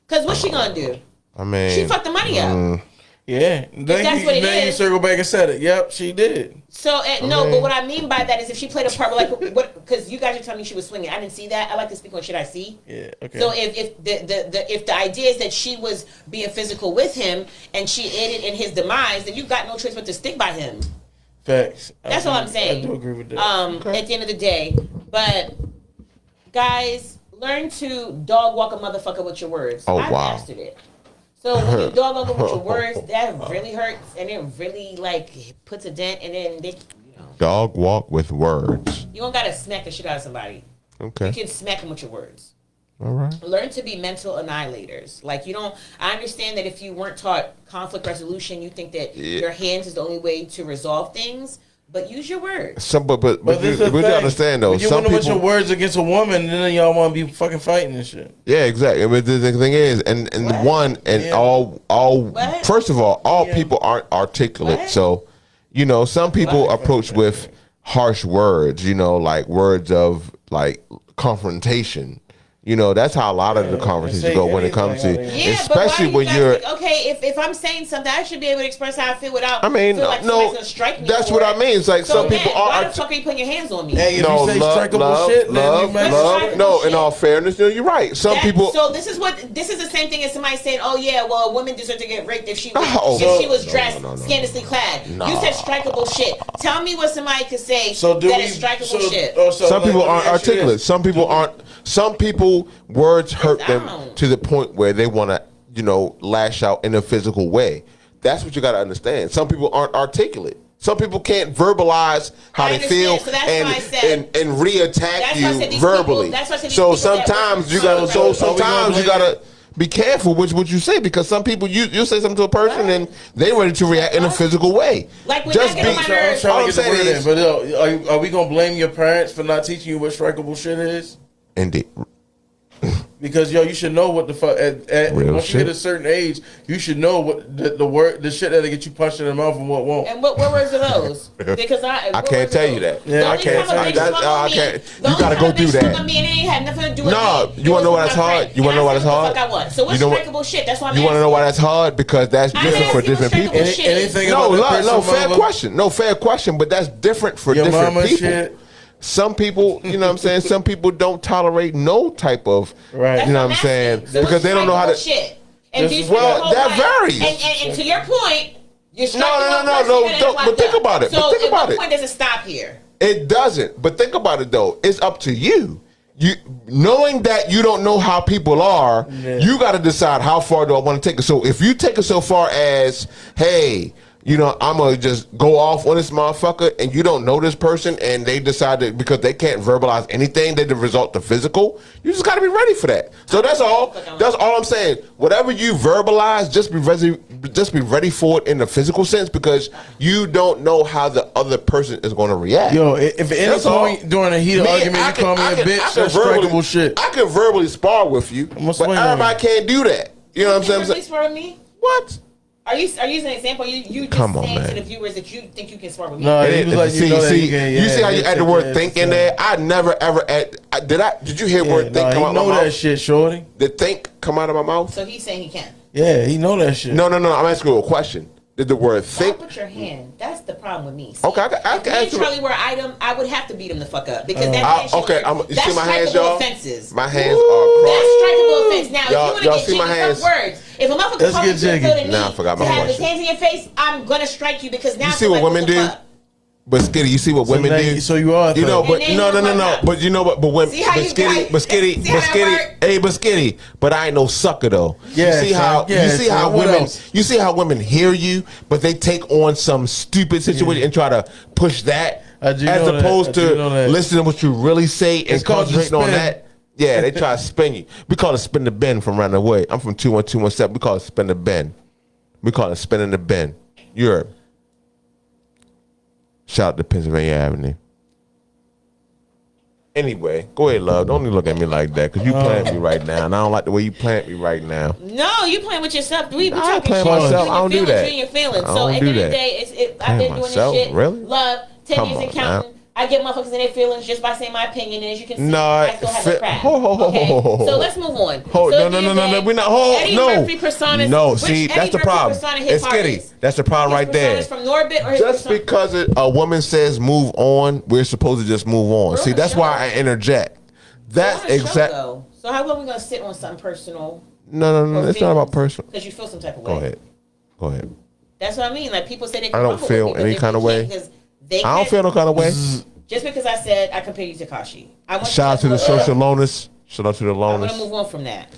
Cause what's she gonna do? I mean, She fucked the money up. Yeah, then that's what it you is. circle back and said it. Yep, she did. So but what I mean by that is, if she played a part, like what? Because you guys are telling me she was swinging. I didn't see that. I like to speak on shit I see. Yeah, okay. So if the idea is that she was being physical with him and she aided in his demise, then you've got no choice but to stick by him. Facts. That's all I'm saying. I do agree with that. At the end of the day, but guys, learn to dog walk a motherfucker with your words. Oh, I wow. mastered it. So when you dog walk 'em with your words, that really hurts and it really like puts a dent. And then dog walk with words. you don't gotta smack the shit out of somebody. Okay. You can smack them with your words. All right. Learn to be mental annihilators. Like, you don't. I understand that if you weren't taught conflict resolution, you think that your hands is the only way to resolve things. But use your words. Some, but But you, this is the but you thing. understand though. When you Some want to put your people. words against a woman, and then y'all want to be fucking fighting and shit. Yeah, exactly. I mean, the thing is, and What? one and Yeah. all. What? First of all Yeah. people aren't articulate. What? So, you know, some people What? approach with harsh words. You know, like words of like confrontation. You know, that's how a lot of the conversations say go when it comes to, anything, Yeah, especially but why when do you you're. guys think, okay, if I'm saying something, I should be able to express how I feel without. I mean, feel like no, somebody's gonna strike me that's for what it. I mean. It's like So some then, people why are. the fuck are you putting your hands on me? Hey, if No, you say love, strikeable love, shit, then love, you might love. strikeable No, in shit. all fairness, no, you're right. Some people. So this is the same thing as somebody saying, "Oh yeah, well, a woman deserves to get raped if she was, No. if she was No, dressed no, no, no, scandalously clad." No. You said strikeable shit. Tell me what somebody could say So do that we? is strikeable so, shit. oh, so Some like, people let me aren't ask you articulate. this. Some people aren't. Some people words hurt them down. to the point where they want to, you know, lash out in a physical way. That's what you got to understand. Some people aren't articulate. Some people can't verbalize how I they understand. feel So that's why I said- and reattack That's why I said you these verbally. people- that's why I said these So people that sometimes work you for gotta. So Are we sometimes you gotta be careful with what you say because some people you say something to a person What? and they ready to react in a physical way. Like when Just I get on my be. nerves- I'm All trying I'm to get the saying word in, is, but are we gonna blame your parents for not teaching you what strikeable shit is? indeed. Because you should know what the fuck. Real Once you shit. hit a certain age, you should know what the shit that'll get you punched in the mouth and what won't. And what words are those? Because I what can't words are tell you those? that. Yeah, The I only can't time a tell you bitch that. swung I on me- can't. the You only gotta time go a do bitch that. swung on me and it ain't had nothing to do with No, me. you wanna know why It that's was with my hard? friend. You wanna And know I why said that's what the hard? fuck I want. So what's You know what- strikeable shit? That's why I'm You want to know why asking. that's hard? Because that's I'm different for asking different what people. strikeable shit is. Anything No, about that no, person, fair mother- question. No, fair question, but that's different for Your different mama people. shit. Some people, you know what I'm saying? Some people don't tolerate no type of, Right. That's you know what I'm asking. saying? So Because what's they don't know how to. strikeable shit? And This do you is- spend well, your whole that life- varies. And to your point, you're striking no, one no, person no, and it's don't- locked but think up. about it, So but think at about what it. point does it stop here? It doesn't. But think about it though. It's up to you. You knowing that you don't know how people are, Yeah. you got to decide how far do I want to take it. So if you take it so far as, hey, you know, I'm gonna just go off on this motherfucker, and you don't know this person, and they decide that because they can't verbalize anything, that the result the physical. You just got to be ready for that. So that's all. That's all I'm saying. Whatever you verbalize, just be ready for it in the physical sense because you don't know how the other person is going to react. Yo, if at any That's all. point during a heated Me, argument I you can- call me I a can- I bitch, can that's verbally- strikeable shit. I can verbally spar with you, gonna but swing on everybody you. can't do that. You know what I'm saying? Please for me. What? Are you using an example? You just Come on, saying man. to the viewers that you think you can spar with me? No, It he was is- like, see, you know that see, you can. you see how you add the word yeah, think in there? I never ever did you hear word think come he out know my that mouth? shit, shorty. Did think come out of my mouth? So he's saying he can. Yeah, he know that shit. No. I'm asking you a question. Did the word Stop think? with your hand. That's the problem with me. See, Okay, I if can me and answer. Charlie were an item, I would have to beat him the fuck up because that man should Okay, learn- you that's see my hands, strikeable y'all? offenses. My hands That's are crossed. strikeable offense. Now, Y'all- if you want to y'all get see my jiggy, hands? some words. If a motherfucker Let's calls get you to the jiggy. building Nah, I forgot my to have his question. hands in your face, I'm gonna strike you because now You I see feel what like, women the do? fuck? But Skitty, you see what women now do? so you are. You know, thug. but And then no. you fuck up. But you know what? But when, See how but you Skitty, got- but Skitty, see how but that Skitty, work? hey, but Skitty, but I ain't no sucker though. Yeah, you see son. how Yeah, you see son. how What women else? you see how women hear you, but they take on some stupid situation and try to push that I do as know that. opposed I do know to that. listening to what you really say and It's called the concentrating on spin. that. Yeah, they try to spin you. We call it spin the bend from around the way. I'm from 21217. We call it spin the bend. We call it spinning the bend. Europe. Shout out to Pennsylvania Avenue. Anyway, go ahead, love. Don't even look at me like that because you playing me right now, and I don't like the way you playing me right now. No, you playing with yourself. We I ain't talking playing shit. myself. You I don't do and your that. feelings, you and your feelings. I So don't at do the end of that. the day, I've Playing been doing myself? this shit. Really? Love, 10 Come years and on, counting. now. I get motherfuckers in their feelings just by saying my opinion, and as you can see, No, I still have a crack. ho, ho, ho, Okay, ho, ho, ho. so let's move on. Hold, So no, at no, the no, end no, of no. the We're day, not. Hold, Eddie no. Murphy personas. No, which see, Eddie that's the Murphy problem. persona his It's Skitty. hardest? That's the problem His right there. personas from Norbit or his Just persona- because a woman says move on, we're supposed to just move on. We're See, on a that's show. why I interject. That's We're on a show, exact. though. So how long are we gonna sit on something personal? No. It's not about personal. Because you feel some type of way. Go ahead. Go ahead. That's what I mean. Like people say they I can don't rumble with feel me, but any they kind of really way. can't 'cause they I don't can't- feel no kind of way. Just because I said I compare you to Kashi. I want Shout out to the social loners. Shout out to the I'm gonna loners. move on from that.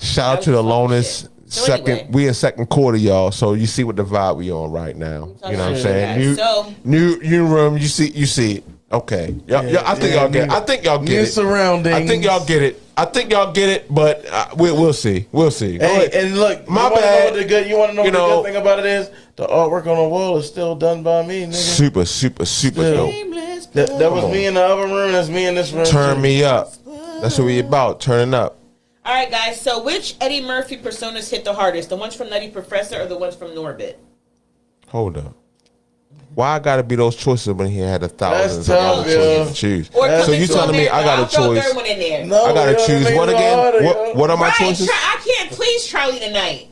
Shout out to That the was fucking loners. shit. So Second, anyway. we in second quarter, y'all. So you see what the vibe we on right now. You know what I'm shit, saying? guys. So- New room. You see it. Okay. I think y'all get. I think y'all get New it. surroundings. I think y'all get it. But we'll see. We'll see. Go Hey, ahead. and look, My you wanna bad. Know what the good, you want to know You what know- the good thing about it is? The artwork on the wall is still done by me, nigga. super Yeah. dope. That was Come me on. in the other room. That's me in this room. Turn too. me up. That's what we about. Turning up. All right, guys. So which Eddie Murphy personas hit the hardest? The ones from Nutty Professor or the ones from Norbit? Hold up. Why I gotta be those choices when he had thousands of tough, other yeah. choices to choose? Or That's So Coming you to telling me I America? got a I'll throw a choice? third one in there. No, I gotta you know choose what what I mean? again? Harder, What, yo. what are my Right, choices? I can't please Charlie tonight.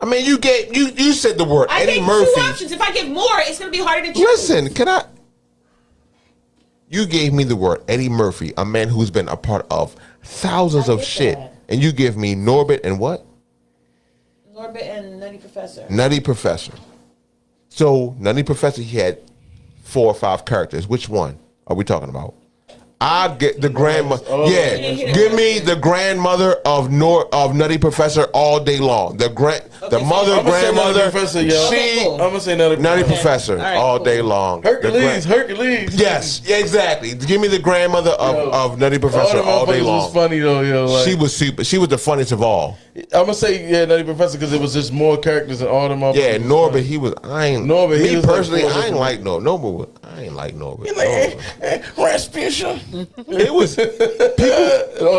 I mean, you said the word I Eddie gave Murphy. two options. If I give more, it's gonna be harder to choose. Listen, can I? You gave me the word Eddie Murphy, a man who's been a part of thousands I of get shit, that. and you give me Norbit and what? Norbit and Nutty Professor. Nutty Professor. So Nutty Professor, he had 4 or 5 characters. Which one are we talking about? I get the grandmother. Yeah, give me the grandmother of Nutty Professor all day long. The so mother, I'm gonna say Nutty grandmother. Professor, yo. Okay, She cool. I'm gonna say Nutty Nutty Professor. Professor All right, all cool. day long. Hercules, Hercules. Yes, yeah, exactly. Give me the grandmother of Nutty Professor all all day motherfuckers long. was funny though, yo. Like, She was super. She was the funniest of all. I'm gonna say Nutty Professor because it was just more characters and all them. Yeah, motherfuckers was Norbit. funny. He was. I ain't. Norbit, he Me was like personally, four I ain't different- like Norbit. Norbit. I ain't like Norbit. Rasputin. It was Oh,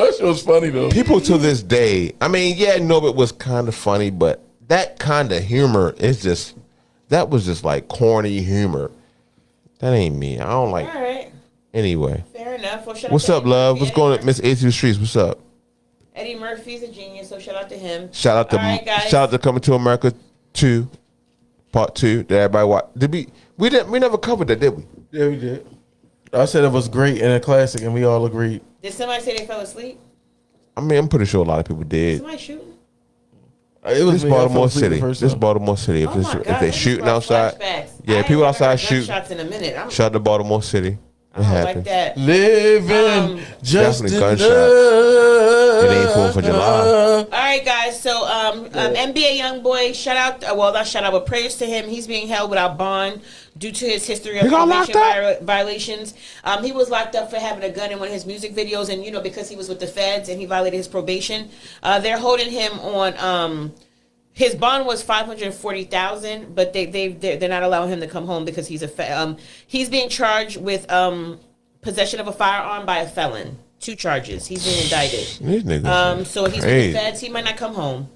that shit was funny though. people to this day. I mean, yeah, Norbit was kind of funny, but that kind of humor is just. That was just like corny humor. That ain't me. I don't like. All right, Anyway, fair enough. Well, shout out what's to up, Eddie love? Murphy. What's going on, Miss 82 Streets? What's up? Eddie Murphy's a genius, so shout out to him. Shout out to All right, guys. shout out to Coming to America 2, Part 2. Did everybody watch? Did we never covered that, did we? Yeah, we did. I said it was great and a classic, and we all agreed. Did somebody say they fell asleep? I mean, I'm pretty sure a lot of people did. Somebody shooting? It was This me. I fell Baltimore asleep the City. first This time. Baltimore City. If, Oh my God, if they're this is shooting brought outside, flashbacks. yeah, I people ain't outside heard shooting. gunshots in a minute. I'm Shout out to Baltimore City. It I don't like happened. that. Living just Definitely enough. gunshots. It ain't 4th of July. All right, guys. So, NBA YoungBoy, shout out. Well, not shout out, but prayers to him. He's being held without bond due to his history of He got probation locked violations. He was locked up for having a gun in one of his music videos, and because he was with the feds and he violated his probation, they're holding him on. His bond was $540,000, but they're not allowing him to come home because he's he's being charged with possession of a firearm by a felon. 2 charges. He's being indicted. These niggas. So he's with crazy. the feds. He might not come home.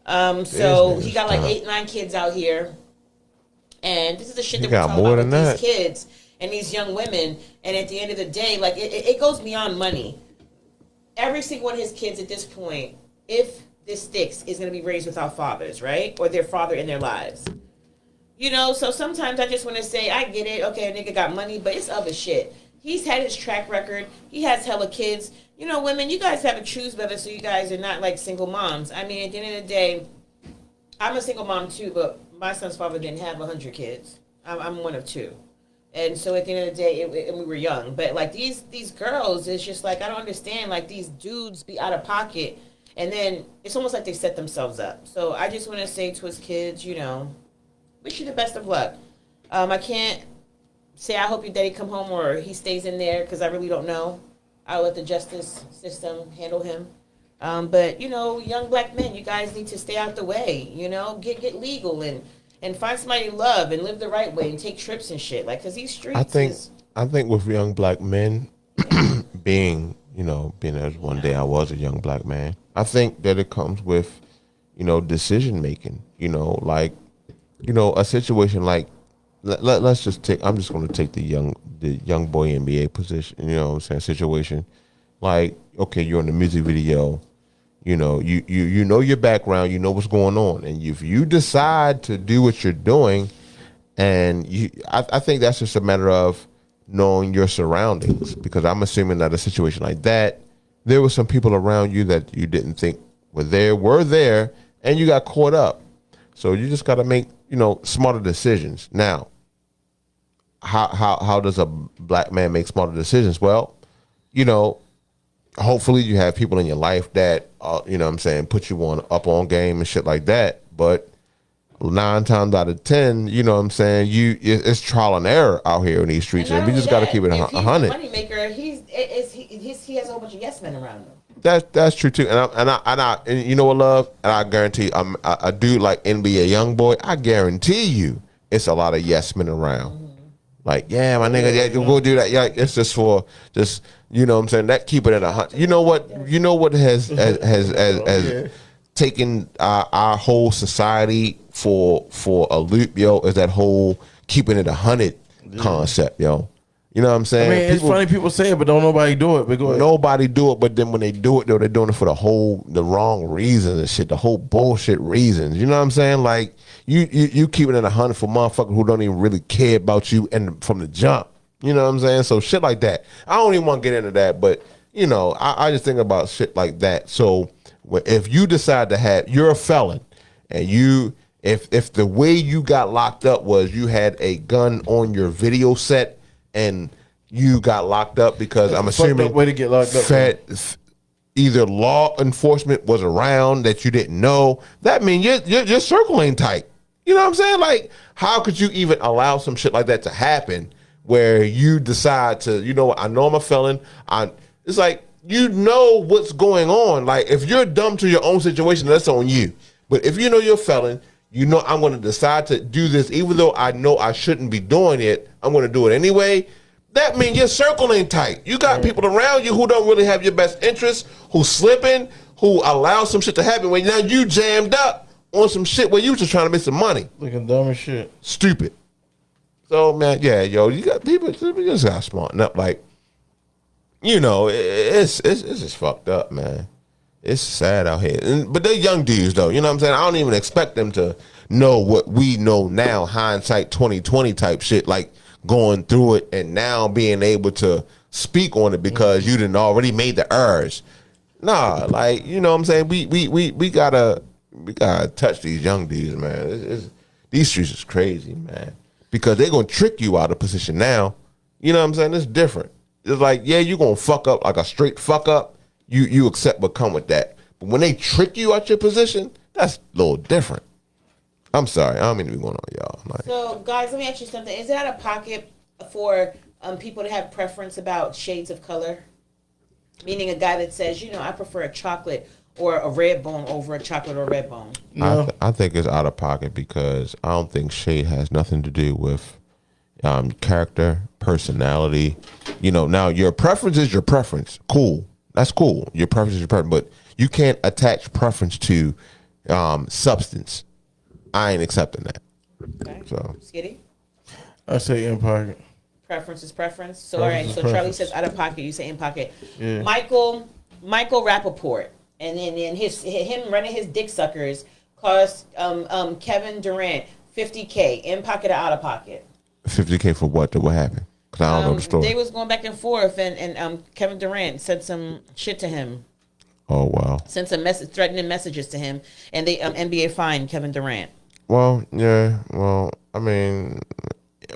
So he got like Business, 8, 9 kids out here, and this is the shit He that we're got talking more about with than these that. kids and these young women. And at the end of the day, like it goes beyond money. Every single one of his kids at this point, if this sticks, is going to be raised without fathers, right? Or their father in their lives. You know, so sometimes I just want to say, I get it. Okay, a nigga got money, but it's other shit. He's had his track record. He has hella kids. You know, women, you guys have to choose better so you guys are not like single moms. I mean, at the end of the day, I'm a single mom too, but my son's father didn't have 100 kids. I'm one of 2. And so at the end of the day, and we were young. But like these girls, it's just like, I don't understand. Like these dudes be out of pocket. And then it's almost like they set themselves up. So I just want to say to his kids, you know, wish you the best of luck. I can't say I hope your daddy come home or he stays in there because I really don't know. I'll let the justice system handle him. But you know, young black men, you guys need to stay out the way. You know, get legal and find somebody you love and live the right way and take trips and shit. Like, cause these streets. I think with young black men being as one day I was a young black man, I think that it comes with, decision making. A situation like let's just take. I'm just going to take the young boy NBA position. You know what I'm saying? Situation like, okay, you're in the music video. You know your background. You know what's going on, and if you decide to do what you're doing, and I think that's just a matter of knowing your surroundings. Because I'm assuming that a situation like that, there were some people around you that you didn't think were there, and you got caught up. So you just got to make smarter decisions. Now, how does a black man make smarter decisions? Well, hopefully you have people in your life that put you up on game and shit like that. But 9 times out of 10, it's trial and error out here in these streets, and we just got to keep it 100. If he's a moneymaker, he has a whole bunch of yes men around him. That's true too, and you know what, love, and I guarantee a dude like NBA YoungBoy, I guarantee you, it's a lot of yes men around. Mm-hmm. Like, yeah, my nigga, yeah, we'll do that. Yeah, it's just for you know what I'm saying, that keep it at 100. You know what has taken our whole society for a loop, yo, is that whole keeping it 100 concept, yo. You know what I'm saying? I mean, it's funny people say it, but don't nobody do it. But go ahead. Nobody do it, but then when they do it, though, they're doing it for the wrong reasons and shit, the whole bullshit reasons. You know what I'm saying? Like, you keep it at 100 for motherfuckers who don't even really care about you and from the jump. You know what I'm saying? So shit like that. I don't even want to get into that, but I just think about shit like that. So if you decide you're a felon, and if the way you got locked up was you had a gun on your video set and you got locked up because I'm assuming way to get locked up. Either law enforcement was around that you didn't know, that means your circle ain't tight. You know what I'm saying? Like, how could you even allow some shit like that to happen where you decide to, I know I'm a felon. It's like, what's going on. Like, if you're dumb to your own situation, that's on you. But if you're a felon, I'm going to decide to do this, even though I know I shouldn't be doing it, I'm going to do it anyway. That means your circle ain't tight. You got people around you who don't really have your best interests, who slipping, who allow some shit to happen when now you jammed up on some shit where you just trying to make some money. Looking dumb as shit. Stupid. So, man, yeah, yo, you got people just got to smarten up. Like, it's just fucked up, man. It's sad out here. But they're young dudes, though. You know what I'm saying? I don't even expect them to know what we know now, hindsight 2020 type shit, like going through it and now being able to speak on it because you didn't already made the errors. Nah, like, you know what I'm saying? We gotta touch these young dudes, man. These streets is crazy, man. Because they're gonna trick you out of position now. You know what I'm saying? It's different. It's like, yeah, you're gonna fuck up like a straight fuck up. You accept what come with that. But when they trick you out your position, that's a little different. I'm sorry. I don't mean to be going on, y'all. Like, so, guys, let me ask you something. Is it out of pocket for people to have preference about shades of color? Meaning a guy that says, I prefer a chocolate or a red bone over a chocolate or red bone. No. I think it's out of pocket because I don't think shade has nothing to do with character, personality. Now your preference is your preference. Cool. That's cool. Your preference is your preference. But you can't attach preference to substance. I ain't accepting that. Okay. So Skitty? I say in pocket. Preference is preference. So, all right. Preference So, is Charlie preference. says out of pocket. You say in pocket. Yeah. Michael Rappaport. And then him running his dick suckers cost Kevin Durant $50K. In pocket or out of pocket? $50K for what? What happened? Because I don't know the story. They was going back and forth, and Kevin Durant said some shit to him. Oh wow. Sent some threatening messages to him, and they NBA fined Kevin Durant. Well, yeah. Well, I mean,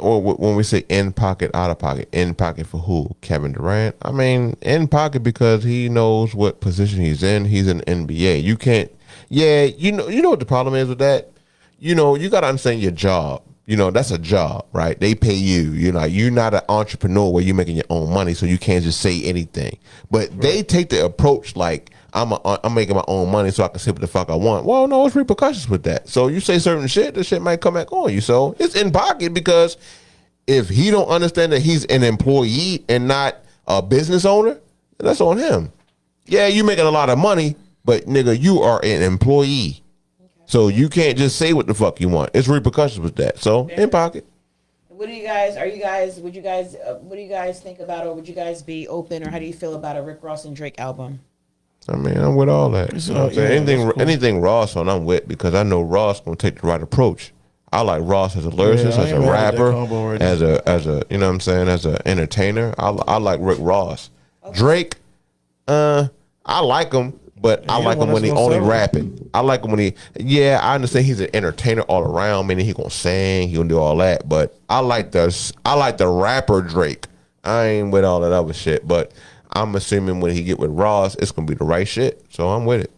when we say in pocket, out for who? Kevin Durant. I mean, in pocket because he knows what position he's in. He's in NBA. You can't. Yeah, you know what the problem is with that. You got to understand your job. That's a job, right? They pay you. You're not an entrepreneur where you're making your own money, so you can't just say anything. But they take the approach like I'm making my own money, so I can say what the fuck I want. Well, no, it's repercussions with that. So you say certain shit, the shit might come back on you. So it's in pocket because if he don't understand that he's an employee and not a business owner, then that's on him. Yeah, you making a lot of money, but nigga, you are an employee. So you can't just say what the fuck you want. It's repercussions with that. So in pocket. What do you guys think about, or would you guys be open, or how do you feel about a Rick Ross and Drake album? I mean, I'm with all that. You know what I'm saying? Anything Ross on, I'm with because I know Ross gonna take the right approach. I like Ross as a lyricist, as a rapper, as a you know what I'm saying, as an entertainer. I like Rick Ross. Okay. Drake, I like him. But I like him when he only rapping. I like him when I understand he's an entertainer all around, meaning he gonna sing, he gonna do all that. But I like the rapper Drake. I ain't with all that other shit. But I'm assuming when he get with Ross, it's gonna be the right shit. So I'm with it.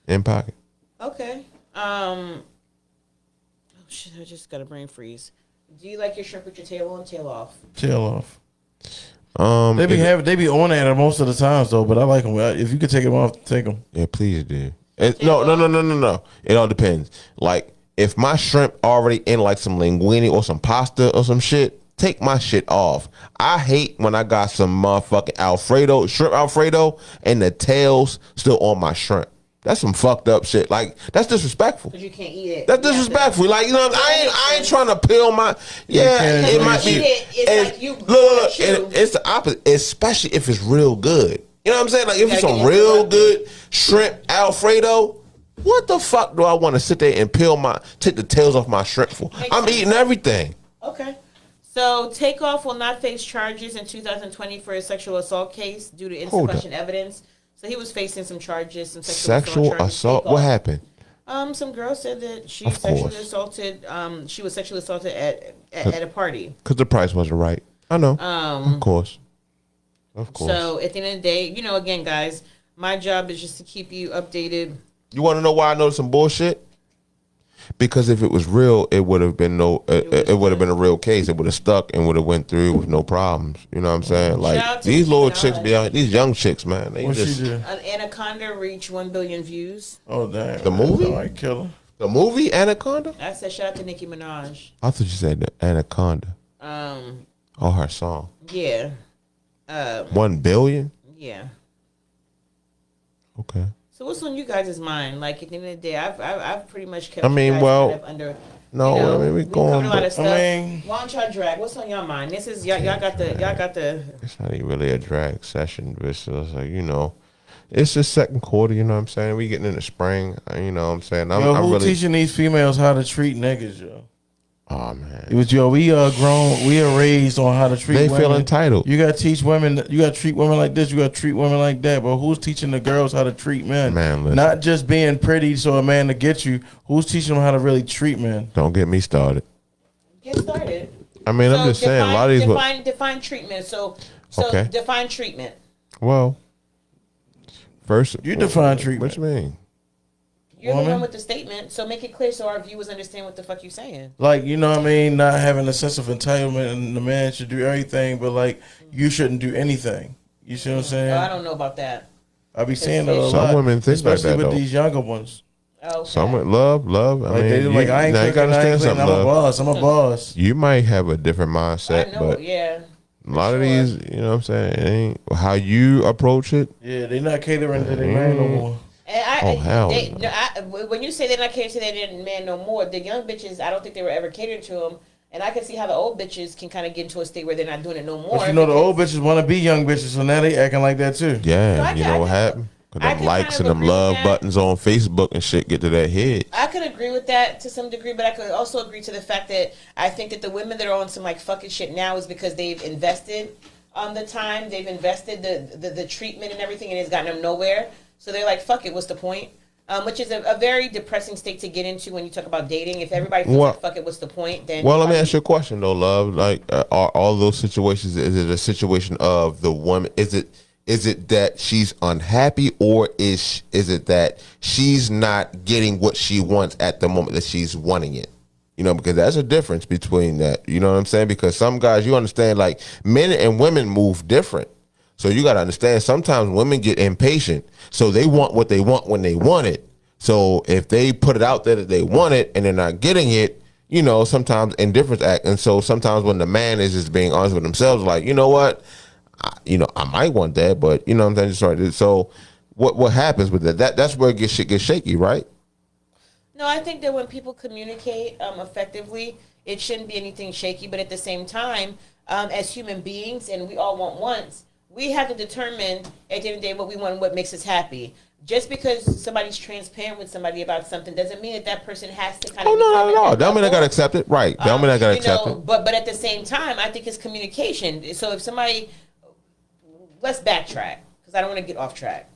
In pocket. Okay. Oh shit! I just got a brain freeze. Do you like your shrimp with your tail on, tail off? Tail off. They be on that most of the times though, but I like them. If you could take them off, take them. Yeah, please do. No. It all depends. Like if my shrimp already in like some linguine or some pasta or some shit, take my shit off. I hate when I got some motherfucking shrimp Alfredo, and the tail's still on my shrimp. That's some fucked up shit. Like that's disrespectful. Because you can't eat it. That's disrespectful. Like I ain't trying to peel my. Yeah, it might be. It's like you look, and it's the opposite, especially if it's real good. You know what I'm saying? Like if it's some real good shrimp Alfredo, what the fuck do I want to sit there and take the tails off my shrimp for? I'm eating everything. Okay. So Takeoff will not face charges in 2020 for a sexual assault case due to insufficient evidence. So he was facing some charges, some sexual assault. What happened? Some girl said that she sexually assaulted. She was sexually assaulted at a party because the price wasn't right. I know. Of course. So at the end of the day, again, guys, my job is just to keep you updated. You want to know why I know some bullshit? Because if it was real, it would have been it would have been a real case. It would have stuck and would have went through with no problems. You know what I'm saying? Like these little chicks these young chicks, man. They just An Anaconda reached 1 billion views. Oh damn! The movie? I kill her. The movie Anaconda? I said shout out to Nicki Minaj. I thought you said the Anaconda. Oh, her song. Yeah. 1 billion? Yeah. Okay. So what's on you guys' mind? Like at the end of the day, I've pretty much kept. We going. A lot of stuff. Why don't y'all drag? What's on your mind? This is y'all got the. It's not even really a drag session, but it's like it's the second quarter. You know what I'm saying? We getting in the spring. You know what I'm saying? I'm who's teaching these females how to treat niggas, yo? Oh man, it was we are grown. We are raised on how to treat. They women. feel entitled. You got to teach women. You got to treat women like this. You got to treat women like that. But who's teaching the girls how to treat men? Man, listen. Not just being pretty so a man to get you. Who's teaching them how to really treat men? Don't get me started. Get started. I mean, I'm just saying. A lot of these define treatment. So okay. Define treatment. Well, first you define treatment. What you mean? You're the one with the statement, so make it clear so our viewers understand what the fuck you saying. Like, you know what I mean? Not having a sense of entitlement, and the man should do everything, but like you shouldn't do anything. You see what I'm saying? I don't know about that. I be saying that a lot. Some women think like that, especially with though. these younger ones. Okay. Some love. I mean, they like I ain't cooking, I ain't cleaning, I'm a boss. I'm a boss. You might have a different mindset, but yeah. A lot of these, you know what I'm saying, it ain't how you approach it. Yeah, they not catering to their man no more. And hell they, no. no, when you say they're not catering to their man no more, the young bitches, I don't think they were ever catering to them. And I can see how the old bitches can kind of get into a state where they're not doing it no more. But you know, the old bitches want to be young bitches, so now they acting like that too. Yeah, I you can- know I what can- happened? 'Cause I them can likes kind and of them agree with love that. buttons on Facebook and shit get to their head. I could agree with that to some degree, but I could also agree to the fact that I think that the women that are on some like fucking shit now is because they've invested the time, they've invested the treatment and everything, and it's gotten them nowhere. So they're like, fuck it, what's the point? Which is a very depressing state to get into when you talk about dating. If everybody feels Well- like fuck it, what's the point? Then Well, let me ask you a question though, love. Like, are all those situations? Is it a situation of the woman? Is it that she's unhappy, or is it that she's not getting what she wants at the moment that she's wanting it? You know, because there's a difference between that. You know what I'm saying? Because some guys, you understand, like men and women move different. So you got to understand. Sometimes women get impatient, so they want what they want when they want it. So if they put it out there that they want it and they're not getting it, you know, sometimes indifference act. And so sometimes when the man is just being honest with themselves, like, you know what, I might want that, but you know what I'm saying. Sorry. So what happens with that? That's where shit gets shaky, right? No, I think that when people communicate effectively, it shouldn't be anything shaky. But at the same time, as human beings, and we all want wants, we have to determine at the end of the day what we want and what makes us happy. Just because somebody's transparent with somebody about something doesn't mean that that person has to kind of. Oh no, not at all. That mean I gotta accept it, right? That mean I gotta accept it. But at the same time, I think it's communication. So if somebody, let's backtrack because I don't want to get off track.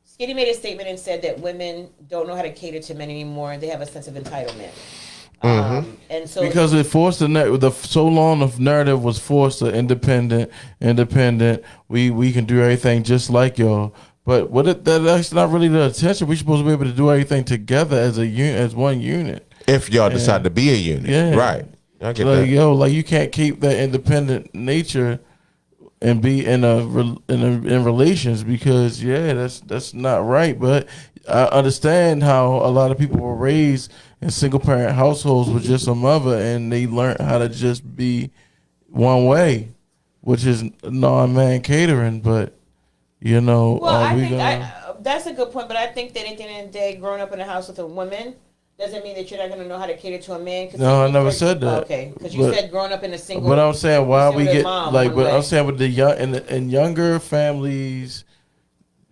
Skinny made a statement and said that women don't know how to cater to men anymore. They have a sense of entitlement. And so Because it forced so long the narrative was forced to independent. We can do everything just like y'all. But that's not really the intention. We're supposed to be able to do everything together as as one unit. If y'all decide to be a unit, Yeah. right? I get Like that. you can't keep that independent nature and be in relations because that's not right. But I understand how a lot of people were raised in single parent households with just a mother, and they learned how to just be one way, which is non-man catering. But you know, well, I think that's a good point. But I think that at the end of the day, growing up in a house with a woman doesn't mean that you're not going to know how to cater to a man. No, I never said that. Okay, because you said growing up in a single. But I'm saying why we get like, but way. I'm saying with the young in younger families,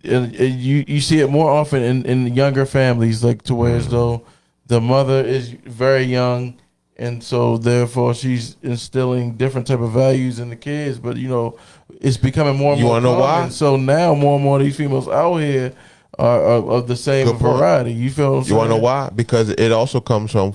and you see it more often in younger families, like to where as though the mother is very young, and so therefore she's instilling different type of values in the kids. But you know, it's becoming more and You more. wanna know common. why? So now more and more of these females out here are of the same Good point. variety. You feel what I'm saying? You want to know why? Because it also comes from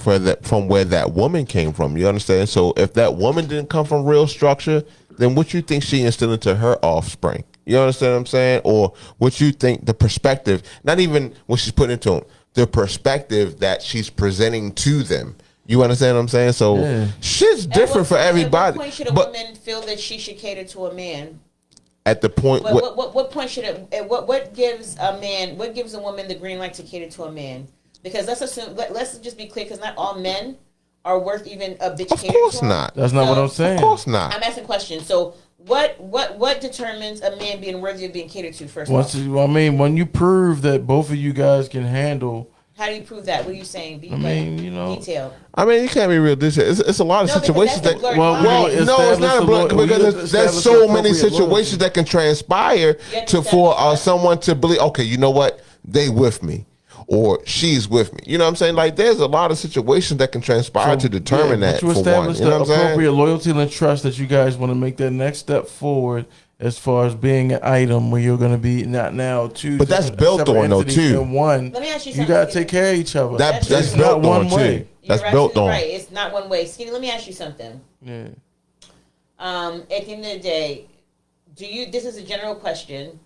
where that woman came from. You understand? So if that woman didn't come from real structure, then what you think she instilled into her offspring? You understand what I'm saying? Or what you think the perspective, not even what she's putting into them, the perspective that she's presenting to them. You understand what I'm saying? So shit's different for everybody. At what point should a woman feel that she should cater to a man? At the point, what point should it? What gives a man? What gives a woman the green light to cater to a man? Because let's assume. Let's just be clear. Because not all men are worth even a bitch. Of course not. That's not what I'm saying. Of course not. I'm asking questions. So what determines a man being worthy of being catered to? First of all, when you prove that both of you guys can handle. How do you prove that? What are you saying? Be detailed. I mean, you can't be real. It's a lot of situations that. Well, No, it's not a blur because there's so many situations that can transpire for someone to believe. Okay, you know what? They with me, or she's with me. You know what I'm saying? Like, there's a lot of situations that can transpire to determine that. You establish you know the what I'm saying? appropriate loyalty and trust that you guys want to make that next step forward. As far as being an item where you're going to be not now two, but that's built on though too. One, let me ask you you something. got to take care of each other. That's it's built not on one way. too. That's built on. Right, it's not one way. Skinny, let me ask you something. Yeah. At the end of the day, this is a general question.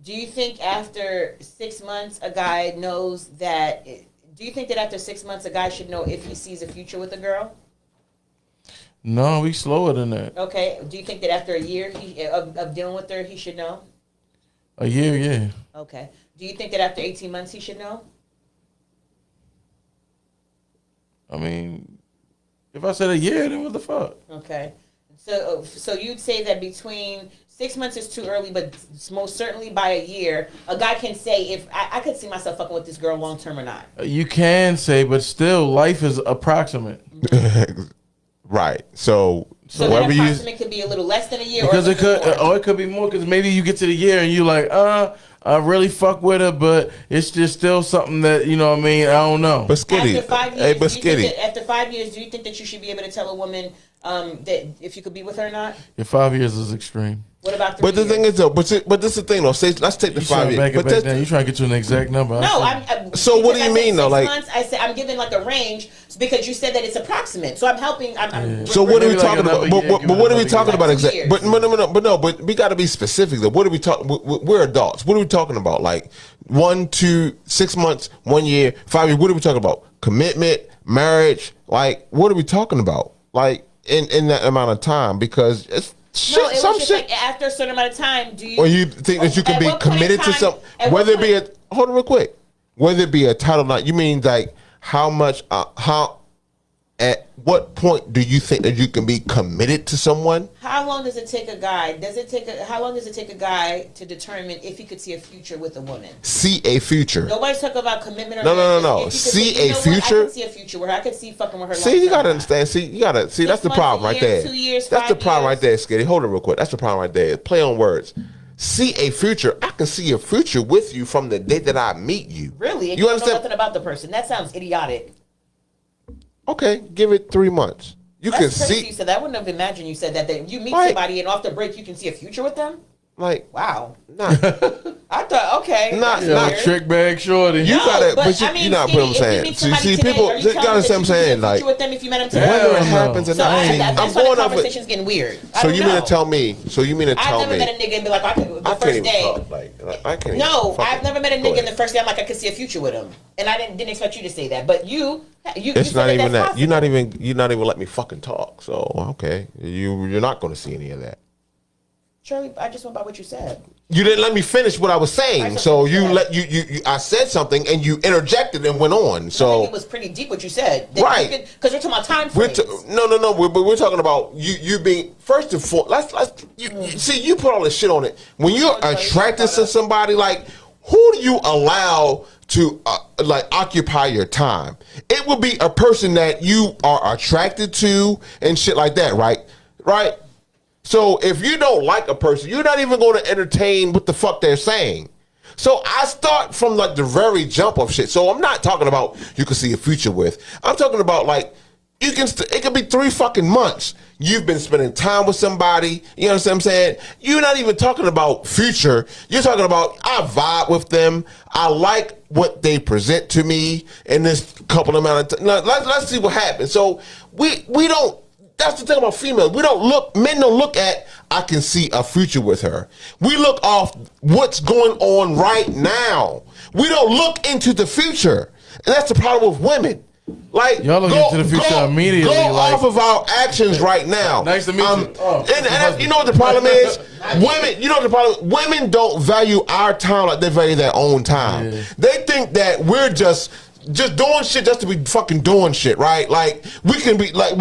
Do you think after 6 months a guy knows that? Do you think that after 6 months a guy should know if he sees a future with a girl? No, we slower than that. Okay. Do you think that after a year of dealing with her, he should know? A year, yeah. Okay. Do you think that after 18 months he should know? I mean, if I said a year, then what the fuck? Okay. So you'd say that between 6 months is too early, but most certainly by a year, a guy can say if I could see myself fucking with this girl long term or not. You can say, but still, life is approximate. Right. So So whoever that you approximate could be a little less than a year, Because or it could, more. or it could be more. Because maybe you get to the year and you like, I really fuck with her, but it's just still something that you know what I mean. I don't know. but Skitty. After 5 years, Hey, but do you think Skitty. that after 5 years, do you think that you should be able to tell a woman that if you could be with her or not? Your 5 years is extreme. What about 3 But the years? thing is though, but this is the thing though. Say, let's take the You 5 trying to years. back it But back that's- down. You trying to get to an exact number? No, So what do because you I said mean, though? 6 Like- months, I said I'm giving like a range because you said that it's approximate. So I'm helping. So what are we Maybe like talking about? another But, year, but what are we give it talking another about year. exactly? But we got to be specific though. What are we talking? We're adults. What are we talking about? Like 1, 2, 6 months, 1 year, 5 years. What are we talking about? Commitment, marriage. Like what are we talking about? Like in that amount of time because it's shit. No, it some was just shit. like after a certain amount of time, do you? Or you think that you can at be what point in committed to time- some, at whether what it be point- hold on real quick, whether it be a title or not. You mean like how much, how, at what point do you think that you can be committed to someone? How long does it take a guy? How long does it take a guy to determine if he could see a future with a woman? See a future. Nobody's talking about commitment. Or No. anything. If you could See say, you a know what, I future? can see a future with her. I could see fucking with her. See, you long-term. gotta understand. See, you gotta see. That's the 6 months, problem a right year, there. 2 years, That's the 5 problem right years. there, Skitty. Hold on real quick. That's the problem right there. Play on words. See a future. I can see a future with you from the day that I meet you. Really? And You you don't know understand? nothing about the person. That sounds idiotic. Okay, give it 3 months. You That's can crazy. see, You said that. I wouldn't have imagined you said that you meet Right. somebody and off the break you can see a future with them. like, Wow. not. I thought okay. Not- that's not weird. Trick bag shorty. You No, gotta, but but you, I mean, you not what I'm Skinny, if you saying. meet See, somebody today, people, are you you telling gotta them see what I'm that you can see a saying. future Like, with them if you met them today? whether it Hell no. happens or So not, I mean, that's I'm why the going off it. conversation's getting weird. I So don't you mean know. to tell me? So you mean to I've tell never me? met a nigga and be like, I could the I can't first even day. talk. Like, I can't. No, even I've never met a Go nigga in the ahead. first day. I'm like, I could see a future with him, and I didn't expect you to say that. But you It's said not even that's that. You're not possible. even let me fucking talk. So okay, you're not going to see any of that. Shirley, I just went by what you said. You didn't let me finish what I was saying. I So said you what let you I said something and you interjected and went on. I think So it was pretty deep what you said. Right. Because we're talking about time we're frames. but we're talking about you being first and foremost. See, you put all this shit on it when you're attracted to somebody. Like, who do you allow to like occupy your time? It would be a person that you are attracted to and shit like that, right? Right. So if you don't like a person, you're not even going to entertain what the fuck they're saying. So I start from like the very jump of shit. So I'm not talking about you can see a future with. I'm talking about like you can. It could be 3 fucking months. You've been spending time with somebody. You understand what I'm saying? You're not even talking about future. You're talking about I vibe with them. I like what they present to me in this couple amount of time. Now, let's see what happens. So we don't. That's the thing about females. Men don't look at, I can see a future with her. We look off what's going on right now. We don't look into the future. And that's the problem with women. Like, Y'all look into the future immediately, Go like- off of our actions right now. Nice to meet you. Oh, And you know what the problem is? Women, you know what the problem? Women don't value our time like they value their own time. Yeah. They think that we're just doing shit just to be fucking doing shit, right? Like we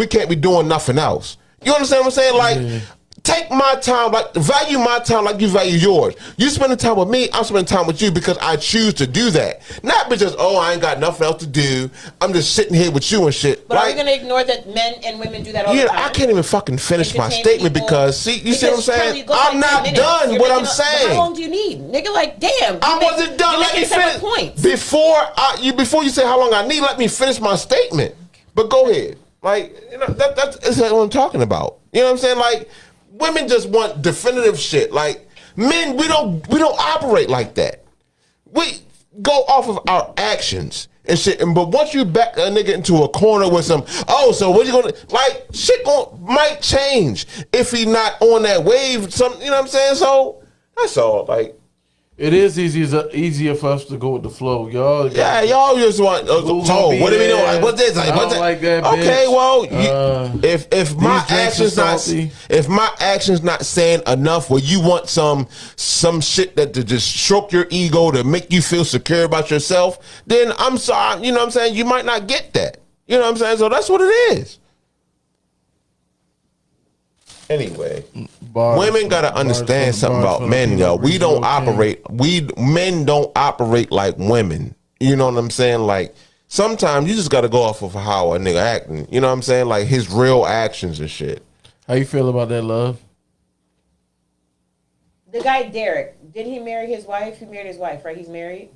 can't be doing nothing else. You understand what I'm saying? Like, take my time, like value my time like you value yours. You spending time with me, I'm spending time with you because I choose to do that. Not because I ain't got nothing else to do. I'm just sitting here with you and shit. But are we Right? going to ignore that men and women do that all the Yeah, time? I can't even fucking finish my Entertain statement people. because see what I'm Because, saying? Charlie, go I'm back 10 not minutes. done You're what I'm making a- saying. How long do you need? Nigga, like, damn. I wasn't done. Let me finish. Points. Before you say how long I need, let me finish my statement. But go ahead. Like, that's what I'm talking about. You know what I'm saying? Like, women just want definitive shit. Like, men, we don't operate like that. We go off of our actions and shit. But once you back a nigga into a corner with some, so what you gonna like? Shit might change if he not on that wave. You know what I'm saying? So that's all. Like. It is easier for us to go with the flow, y'all. Yeah, y'all just want. So Who's gonna be what do we do? there? Like, what's this? Like, I what's don't that? like that, Okay, bitch. well, if my these drinks are actions not salty. if my actions not saying enough, where you want some shit that to just stroke your ego to make you feel secure about yourself, then I'm sorry. You know what I'm saying? You might not get that. You know what I'm saying? So that's what it is. Anyway. Women gotta understand something about men, yo. We don't operate. Men don't operate like women. You know what I'm saying? Like sometimes you just gotta go off of how a nigga acting. You know what I'm saying? Like his real actions and shit. How you feel about that, love? The guy Derek, did he marry his wife? He married his wife, right? He's married.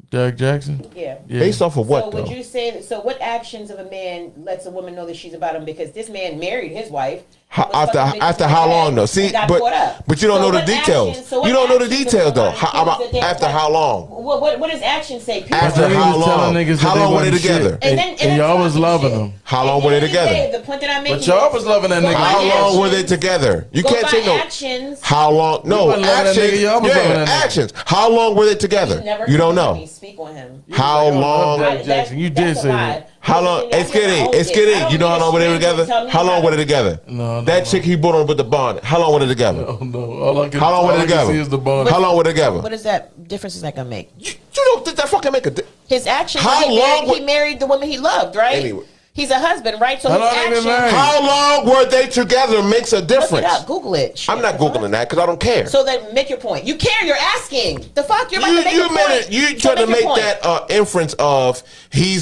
Derek Jackson? Yeah. Based off of what, so though? would you say that, so what actions of a man lets a woman know that she's about him? Because this man married his wife. After how long though? See, but you don't know the details. You don't know the details though. After how long? What does action say? People After how long? How long were they together? And y'all was loving them. How long were they together? The point that I'm making. But y'all was loving that nigga. How long were they together? You can't say no. Actions. How long? No, actions. Yeah, actions. How long were they together? You don't know. Speak on him. How long? Jackson, you did say that. How long? It's kidding. You know how long were they together? How long were they together? No. That chick he brought on with the bond. How long were they together? No. How long were they together? How long were they together? What is that difference is that gonna make? You don't think that fucking make a difference? His actions. How long? He married the woman he loved, right? Anyway. He's a husband, right? So his actions. How long were they together makes a difference. Look it up. Google it. I'm not Googling that because I don't care. So then make your point. You care. You're asking. The fuck? You're about to make a point. You trying to make that inference of he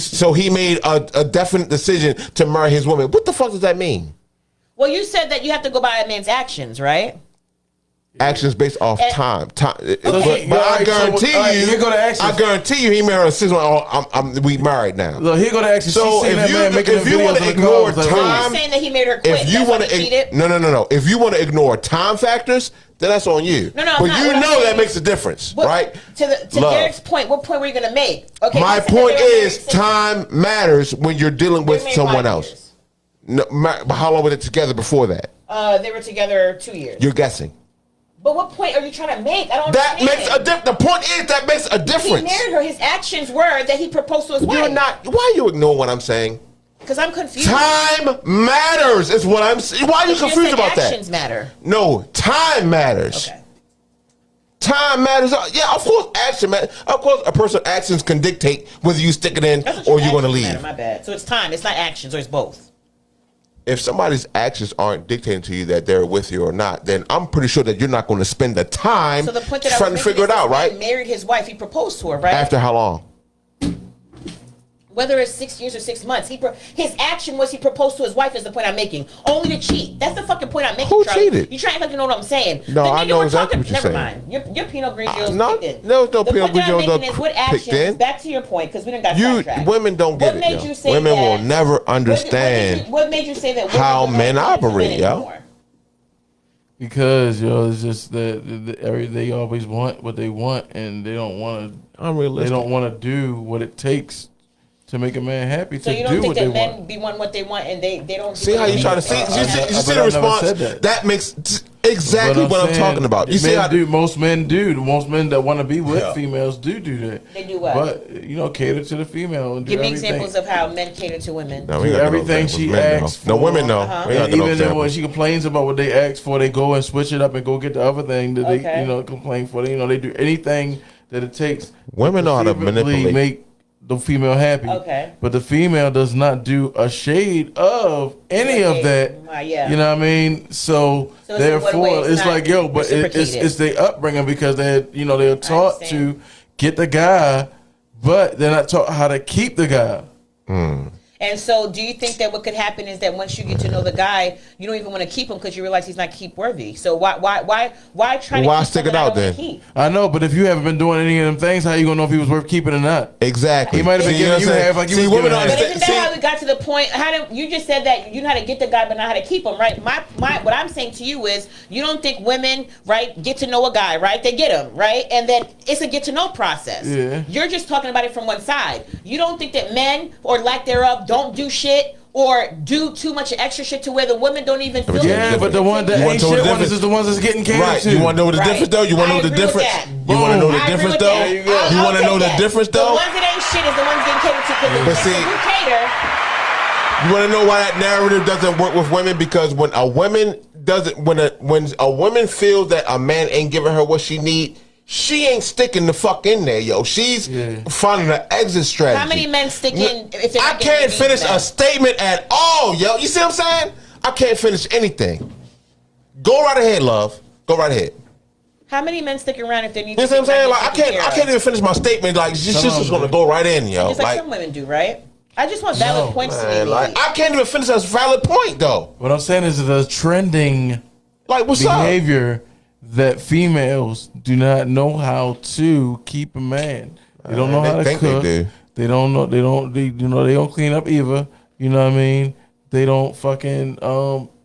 made a definite decision to marry his woman. What the fuck does that mean? Well, you said that you have to go by a man's actions, right? Actions based off time. Okay. But I guarantee you, he married a 6 month. We married now. Look, he go to action. So if you want to ignore time, saying that he made her quit. If you want to, no. If you want to ignore time factors, then that's on you. No, but you know that makes a difference, right? To Derek's point, what point were you going to make? Okay. My point is, time matters when you're dealing with someone else. No, but how long were they together before that? They were together 2 years. You're guessing. But what point are you trying to make? I don't that understand. Makes a difference. The point is that makes a difference. He married her. His actions were that he proposed to his wife. You're not. Why you ignore what I'm saying? Because I'm confused. Time matters is what I'm saying. Why are you confused about that? Actions matter. No, time matters. Okay. Time matters. Yeah, of course, action matters. Of course, a person's actions can dictate whether you stick it in or you're going to leave. My bad. So it's time. It's not actions, or it's both. If somebody's actions aren't dictating to you that they're with you or not, then I'm pretty sure that you're not going to spend the time trying to figure it out, right? He married his wife. He proposed to her, right? After how long? Whether it's 6 years or 6 months, his action was he proposed to his wife. Is the point I'm making? Only to cheat. That's the fucking point I'm making. Who Charlie. cheated? You trying to know what I'm saying? No, I know exactly what you're saying. Never mind. Your Pinot Grigio's no, picked in. There was no Pinot Grigio. The point is what actions. Back to your point, because we done got sidetracked. Women don't get it. Yo. Women will never understand. What made you say that? How men operate, yo. Because it's just that they always want what they want, and they don't want to. They don't want to do what it takes to make a man happy. So you don't think that men be want what they want, and they don't see how you try to see? You see the response? That makes exactly what I'm talking about. You see how most men do. Most men that want to be with females do that. They do what? But cater to the female. And give me examples of how men cater to women. No, we got everything she asks for. No, women know. Even when she complains about what they ask for, they go and switch it up and go get the other thing that they complain for. They do anything that it takes. Women know how to manipulate. Make the female happy. Okay. But the female does not do a shade of any of that. Yeah. You know what I mean? So therefore, it's like, but it's their upbringing because they're taught to get the guy, but they're not taught how to keep the guy. And so, do you think that what could happen is that once you get to know the guy, you don't even want to keep him because you realize he's not keep worthy? So why try to why stick it out then? I know, but if you haven't been doing any of them things, how you gonna know if he was worth keeping or not? Exactly. He might have been giving you half like you was giving half. But isn't that how we got to the point? You just said that you know how to get the guy, but not how to keep him, right? What I'm saying to you is, you don't think women, right, get to know a guy, right? They get him, right, and then it's a get to know process. Yeah. You're just talking about it from one side. You don't think that men or lack thereof don't do shit or do too much extra shit to where the women don't even feel it. But the one that ain't shit ones is the ones that's getting catered to. You want to know the difference though? You want to know the difference? You want to know the difference though? You want to know the difference though? The ones that ain't shit is the ones getting catered to because you cater. You want to know why that narrative doesn't work with women? Because when a woman feels that a man ain't giving her what she need, she ain't sticking the fuck in there, yo. She's finding an exit strategy. How many men stick in? If I can't finish a statement at all, yo. You see what I'm saying? I can't finish anything. Go right ahead, love. Go right ahead. How many men stick around if they need You know to? what I'm saying? Like taken care I of? can't even finish my statement. Like she's just gonna go right in, yo. Just like some women do, right? I just want valid points to be man, made. like I can't even finish a valid point though. What I'm saying is the trending Like what's behavior that females do not know how to keep a man. They don't know They how to think cook. they do. They don't know. They don't. They They don't clean up either. You know what I mean? They don't fucking.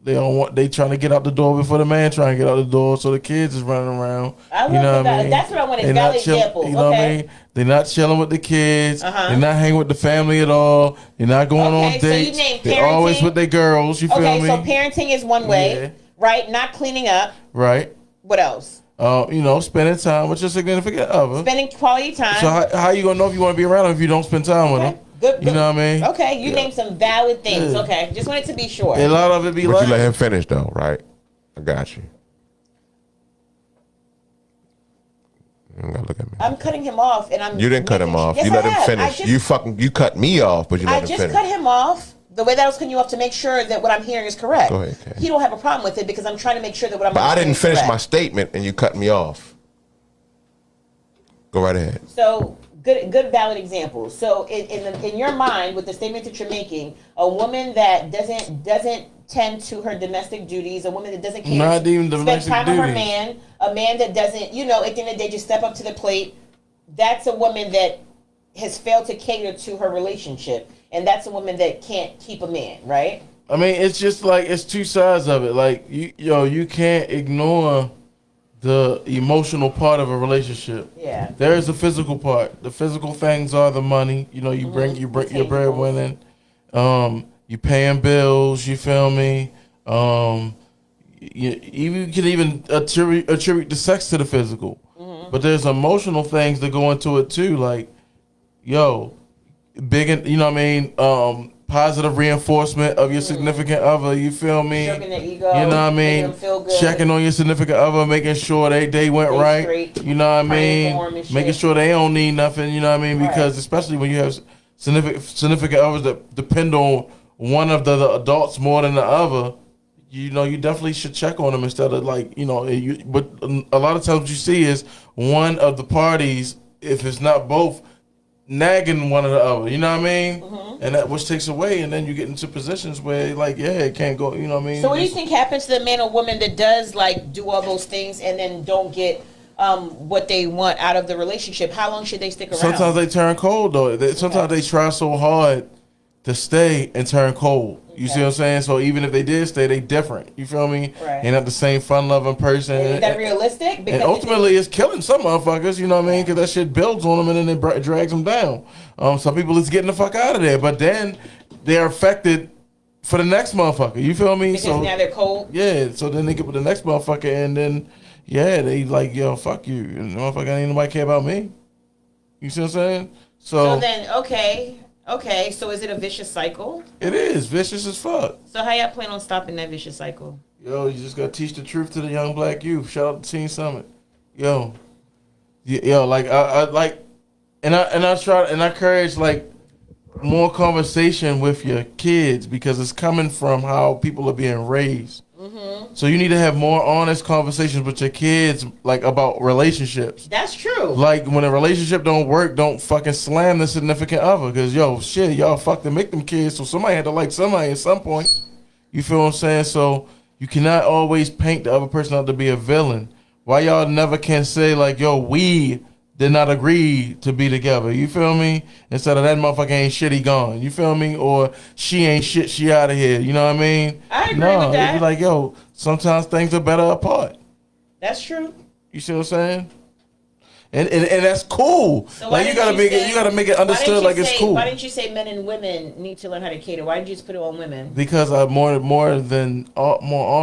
They don't want. They trying to get out the door before the man trying to get out the door. So the kids is running around. I love you know what I that. mean? That's what I want is They valid not chill- examples, You know what I okay? mean? They're not chilling with the kids. Uh-huh. They're not hanging with the family at all. They're not going Okay, on so you dates. named They're always parenting. with their girls. You feel Okay, me? so parenting is one way, Yeah. right? Not cleaning up. Right. What else? Spending time with your significant other. Spending quality time. So how you gonna know if you want to be around them if you don't spend time with Okay. them? Good. You know what I mean? Okay, you named some valid things. Yeah. Okay, just wanted to be sure. A lot of it be But like you let him finish though, right? I got you. You don't gotta look at me. I'm cutting him off, and I'm. You didn't cut him off. Yes, you let I him have. finish. I just, You cut me off, but you I let him just finish. cut him off. The way that I was cutting you off to make sure that what I'm hearing is correct. Go ahead, Kay. He don't have a problem with it because I'm trying to make sure that what I'm. But I listening didn't is finish correct. my statement, and you cut me off. Go right ahead. So good valid example. So in your mind, with the statement that you're making, a woman that doesn't tend to her domestic duties, a woman that doesn't care, Not even spend domestic time with her duties. man, a man that doesn't, at the end of the day, just step up to the plate. That's a woman that has failed to cater to her relationship, and that's a woman that can't keep a man, right? I mean, it's just like it's two sides of it. Like you can't ignore the emotional part of a relationship. Yeah. There is the physical part. The physical things are the money. You bring your breadwinning. You paying bills. You feel me? You can even attribute the sex to the physical. But there's emotional things that go into it too. Like, positive reinforcement of your significant other. You feel me? Stroking their ego, You know what I making mean? them feel good. Checking on your significant other, making sure they went They right. straight, You know what I praying for 'em mean? and shit. Making sure they don't need nothing. You know what I mean? Because Right. especially when you have significant others that depend on one of the adults more than the other. You definitely should check on them instead of but a lot of times what you see is one of the parties, if it's not both, nagging one of the other. You know what I mean? And that which takes away, and then you get into positions where it can't go. You know what I mean? So what do you think happens to the man or woman that does do all those things and then don't get what they want out of the relationship? How long should they stick around? Sometimes they turn cold though. Sometimes they try so hard to stay and turn cold. You see what I'm saying? So even if they did stay, they different. You feel me? Right. Ain't not the same fun-loving person. Is that realistic? And ultimately, it's killing some motherfuckers. You know what I mean? Because that shit builds on them and then it drags them down. Some people is getting the fuck out of there, but then they're affected for the next motherfucker. You feel me? because now they're cold. Yeah. So then they get with the next motherfucker, and then they like, yo, fuck you, and the motherfucker ain't nobody care about me. You see what I'm saying? So then, okay. So is it a vicious cycle? It is vicious as fuck. So how y'all plan on stopping that vicious cycle? Yo, you just gotta teach the truth to the young black youth. Shout out to Teen Summit. Yo, like I like, and I try and I encourage like more conversation with your kids because it's coming from how people are being raised. So you need to have more honest conversations with your kids, like about relationships. That's true. Like when a relationship don't work, don't fucking slam the significant other. Cause y'all fucking make them kids. So somebody had to like somebody at some point. You feel what I'm saying? So you cannot always paint the other person out to be a villain. Why y'all never can say like, we did not agree to be together. You feel me? Instead of that motherfucker ain't shit, he gone. You feel me? Or she ain't shit, she out of here. You know what I mean? I agree with that. It'd be like, sometimes things are better apart. That's true. You see what I'm saying? And that's cool. So Like you gotta make it understood like it's cool. Why didn't you say men and women need to learn how to cater? Why did you just put it on women? Because more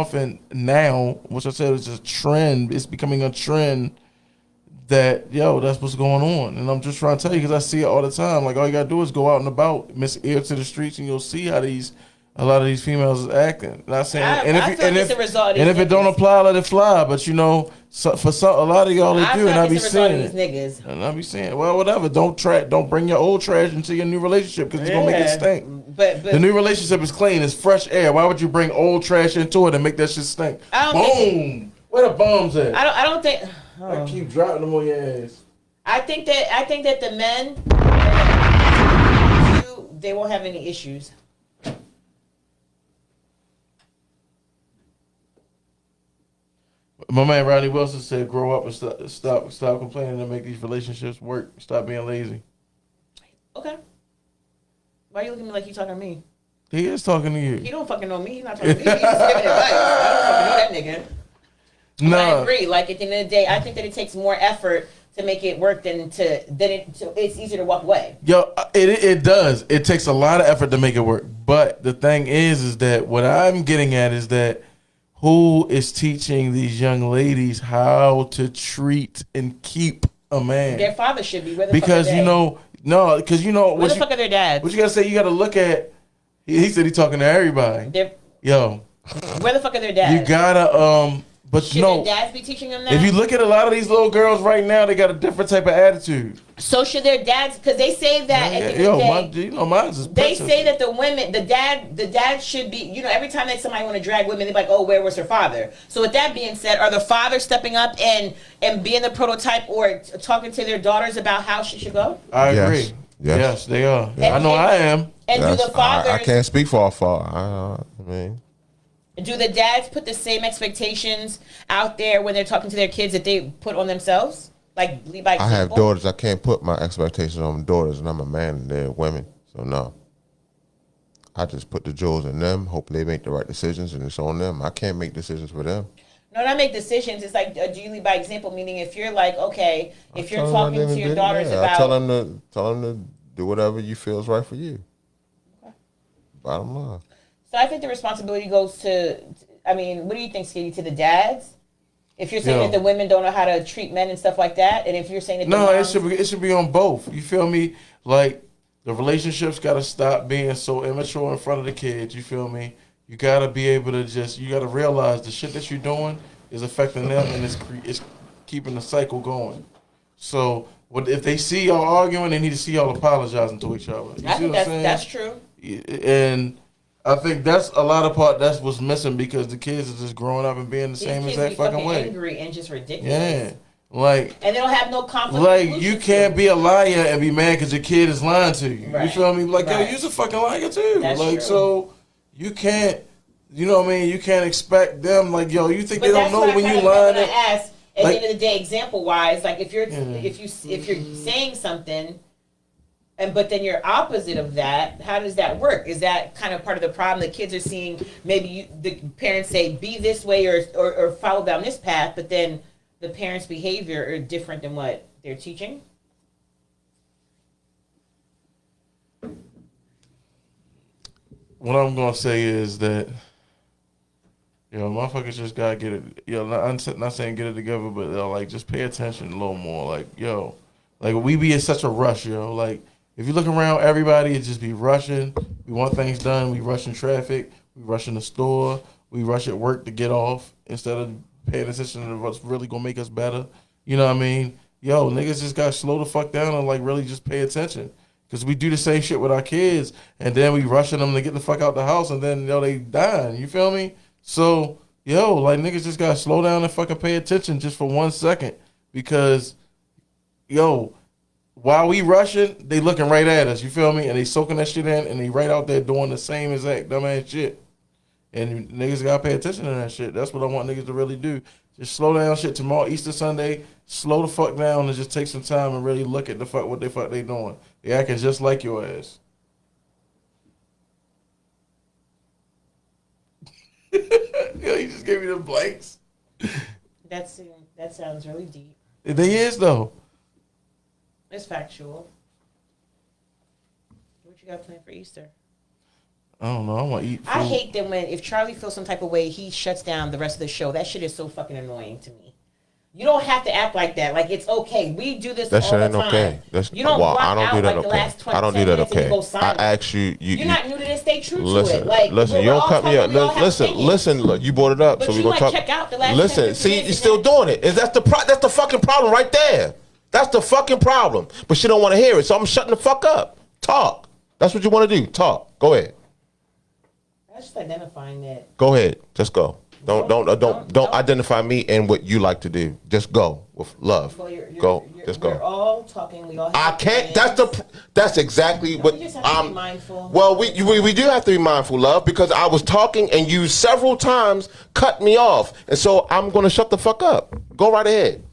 often now, which I said is a trend, it's becoming a trend that that's what's going on. And I'm just trying to tell you because I see it all the time. Like all you gotta do is go out and about, miss ear to the streets, and you'll see how these a lot of these females is acting. Not saying, I feel like it's a result of and these if it don't niggas. apply, let it fly. But you know, for some, a lot of y'all they I do, feel and like I be it's a result saying of these it. niggas. And I be saying, well, whatever. Don't bring your old trash into your new relationship because it's gonna make it stink. But The new relationship is clean. It's fresh air. Why would you bring old trash into it and make that shit stink? I don't Boom. Where the bombs at? I don't think. I keep dropping them on your ass. I think that the men, they won't have any issues. My man Ronnie Wilson said, "Grow up and stop complaining and make these relationships work. Stop being lazy." Okay. Why are you looking at me like you talking to me? He is talking to He you. don't fucking know me. He's not talking to me. He's just giving advice. I don't fucking know that nigga. But I No, agree. Like at the end of the day, I think that it takes more effort to make it work it's easier to walk away. yo, it does. It takes a lot of effort to make it work. But the thing is that what I'm getting at is that who is teaching these young ladies how to treat and keep a man? Their father should be. Where the Because fuck are you they? know, no, because you know Where the fuck are their dads? what you gotta say. You gotta look at. He said he's talking to everybody. Yo, Where the fuck are their dads? you gotta but Should no. their dads be teaching them that? If you look at a lot of these little girls right now, they got a different type of attitude. So should their dads? Because they say that at the end of the day, mine's is they princess. say that the dad should be. You know, every time that somebody want to drag women, they're like, "Oh, where was her father?" So with that being said, are the fathers stepping up and being the prototype or talking to their daughters about how she should go? I Yes. agree. Yes. Yes, they are. And- I know I am. And do the fathers? I can't speak for our father. I mean, Do the dads put the same expectations out there when they're talking to their kids that they put on themselves? Like lead by I example? have daughters. I can't put my expectations on daughters, and I'm a man, and they're women. So no. I just put the jewels in them. Hope they make the right decisions, and it's on them. I can't make decisions for them. No, not make decisions. It's like do you lead by example? Meaning, if you're like, okay, if you're Tell them talking at the to end your of the daughters day, about, I tell them to do whatever you feel is right for you. Bottom line. so I think the responsibility goes to. I mean, what do you think, Skitty, to the dads? If you're saying Yo. that the women don't know how to treat men and stuff like that, and if you're saying that the No, moms, it should be on both. You feel me? Like the relationships got to stop being so immature in front of the kids. You feel me? You got to be able to you got to realize the shit that you're doing is affecting them and it's keeping the cycle going. So what if they see y'all arguing? They need to see y'all apologizing to each other. You I see think what I'm saying? that's true. And I think that's a lot of that's what's missing because the kids are just growing up and being the These same kids exact be fucking way. angry and just ridiculous. Yeah, like And they don't have no conflict. like resolution you can't skills. be a liar and be mad because your kid is lying to you. You Right. feel me? Like Right. yo, you's a fucking liar too. That's like true. so, you can't. You know what I mean? You can't expect them like yo. You think But they don't that's know what I when kinda you meant lying? when I asked at like- the end of the day, example wise, like if you're Yeah. if you're saying something, and but then you're opposite of that, how does that work? Is that kind of part of the problem that kids are seeing? Maybe the parents say be this way or follow down this path, but then the parents' behavior are different than what they're teaching. What I'm gonna say is that, motherfuckers just gotta get it. I'm not saying get it together, but like just pay attention a little more. Like, like we be in such a rush, Like, if you look around, everybody it just be rushing. We want things done. We rush in traffic. We rush in the store. We rush at work to get off instead of paying attention to what's really gonna make us better. You know what I mean? Niggas just gotta slow the fuck down and like really just pay attention. Because we do the same shit with our kids, and then we rushing them to get the fuck out the house, and then, they dying. You feel me? So, like, niggas just gotta slow down and fucking pay attention just for 1 second. Because, while we rushing, they looking right at us. You feel me? And they soaking that shit in, and they right out there doing the same exact dumbass shit. And niggas gotta pay attention to that shit. That's what I want niggas to really do. Just slow down shit tomorrow, Easter Sunday. Slow the fuck down and just take some time and really look at what the fuck they doing. They acting just like your ass. You just gave me the blanks. That sounds really deep. They is though. It's factual. What you got planned for Easter? I don't know. I want to eat food. I hate that if Charlie feels some type of way, he shuts down the rest of the show. That shit is so fucking annoying to me. You don't have to act like that. Like, it's okay. We do this That all shit the ain't time. okay. That's, You don't well, block I don't out do that like the okay. last 20 I don't do that 10 minutes and okay. you go I silent. ask you. You're not new to this. Stay true to Listen, it. Like, listen. we're You don't all cut me talking, up. we all have Listen, opinions. listen. Look, you brought it up, But so you we gonna might talk. check out the last 10 Listen, 15 see, minutes you're and still doing it. That's the fucking problem right there. That's the fucking problem. But she don't want to hear it, so I'm shutting the fuck up. Talk. That's what you want to do. Talk. Go ahead. That's just identifying that. Go ahead. Just go. Don't identify me in what you like to do. Just go with love. Well, Just go. We're all talking. We all. I have can't. opinions. That's exactly what We just have to I'm. be mindful. Well, we do have to be mindful, love, because I was talking and you several times cut me off, and so I'm going to shut the fuck up. Go right ahead.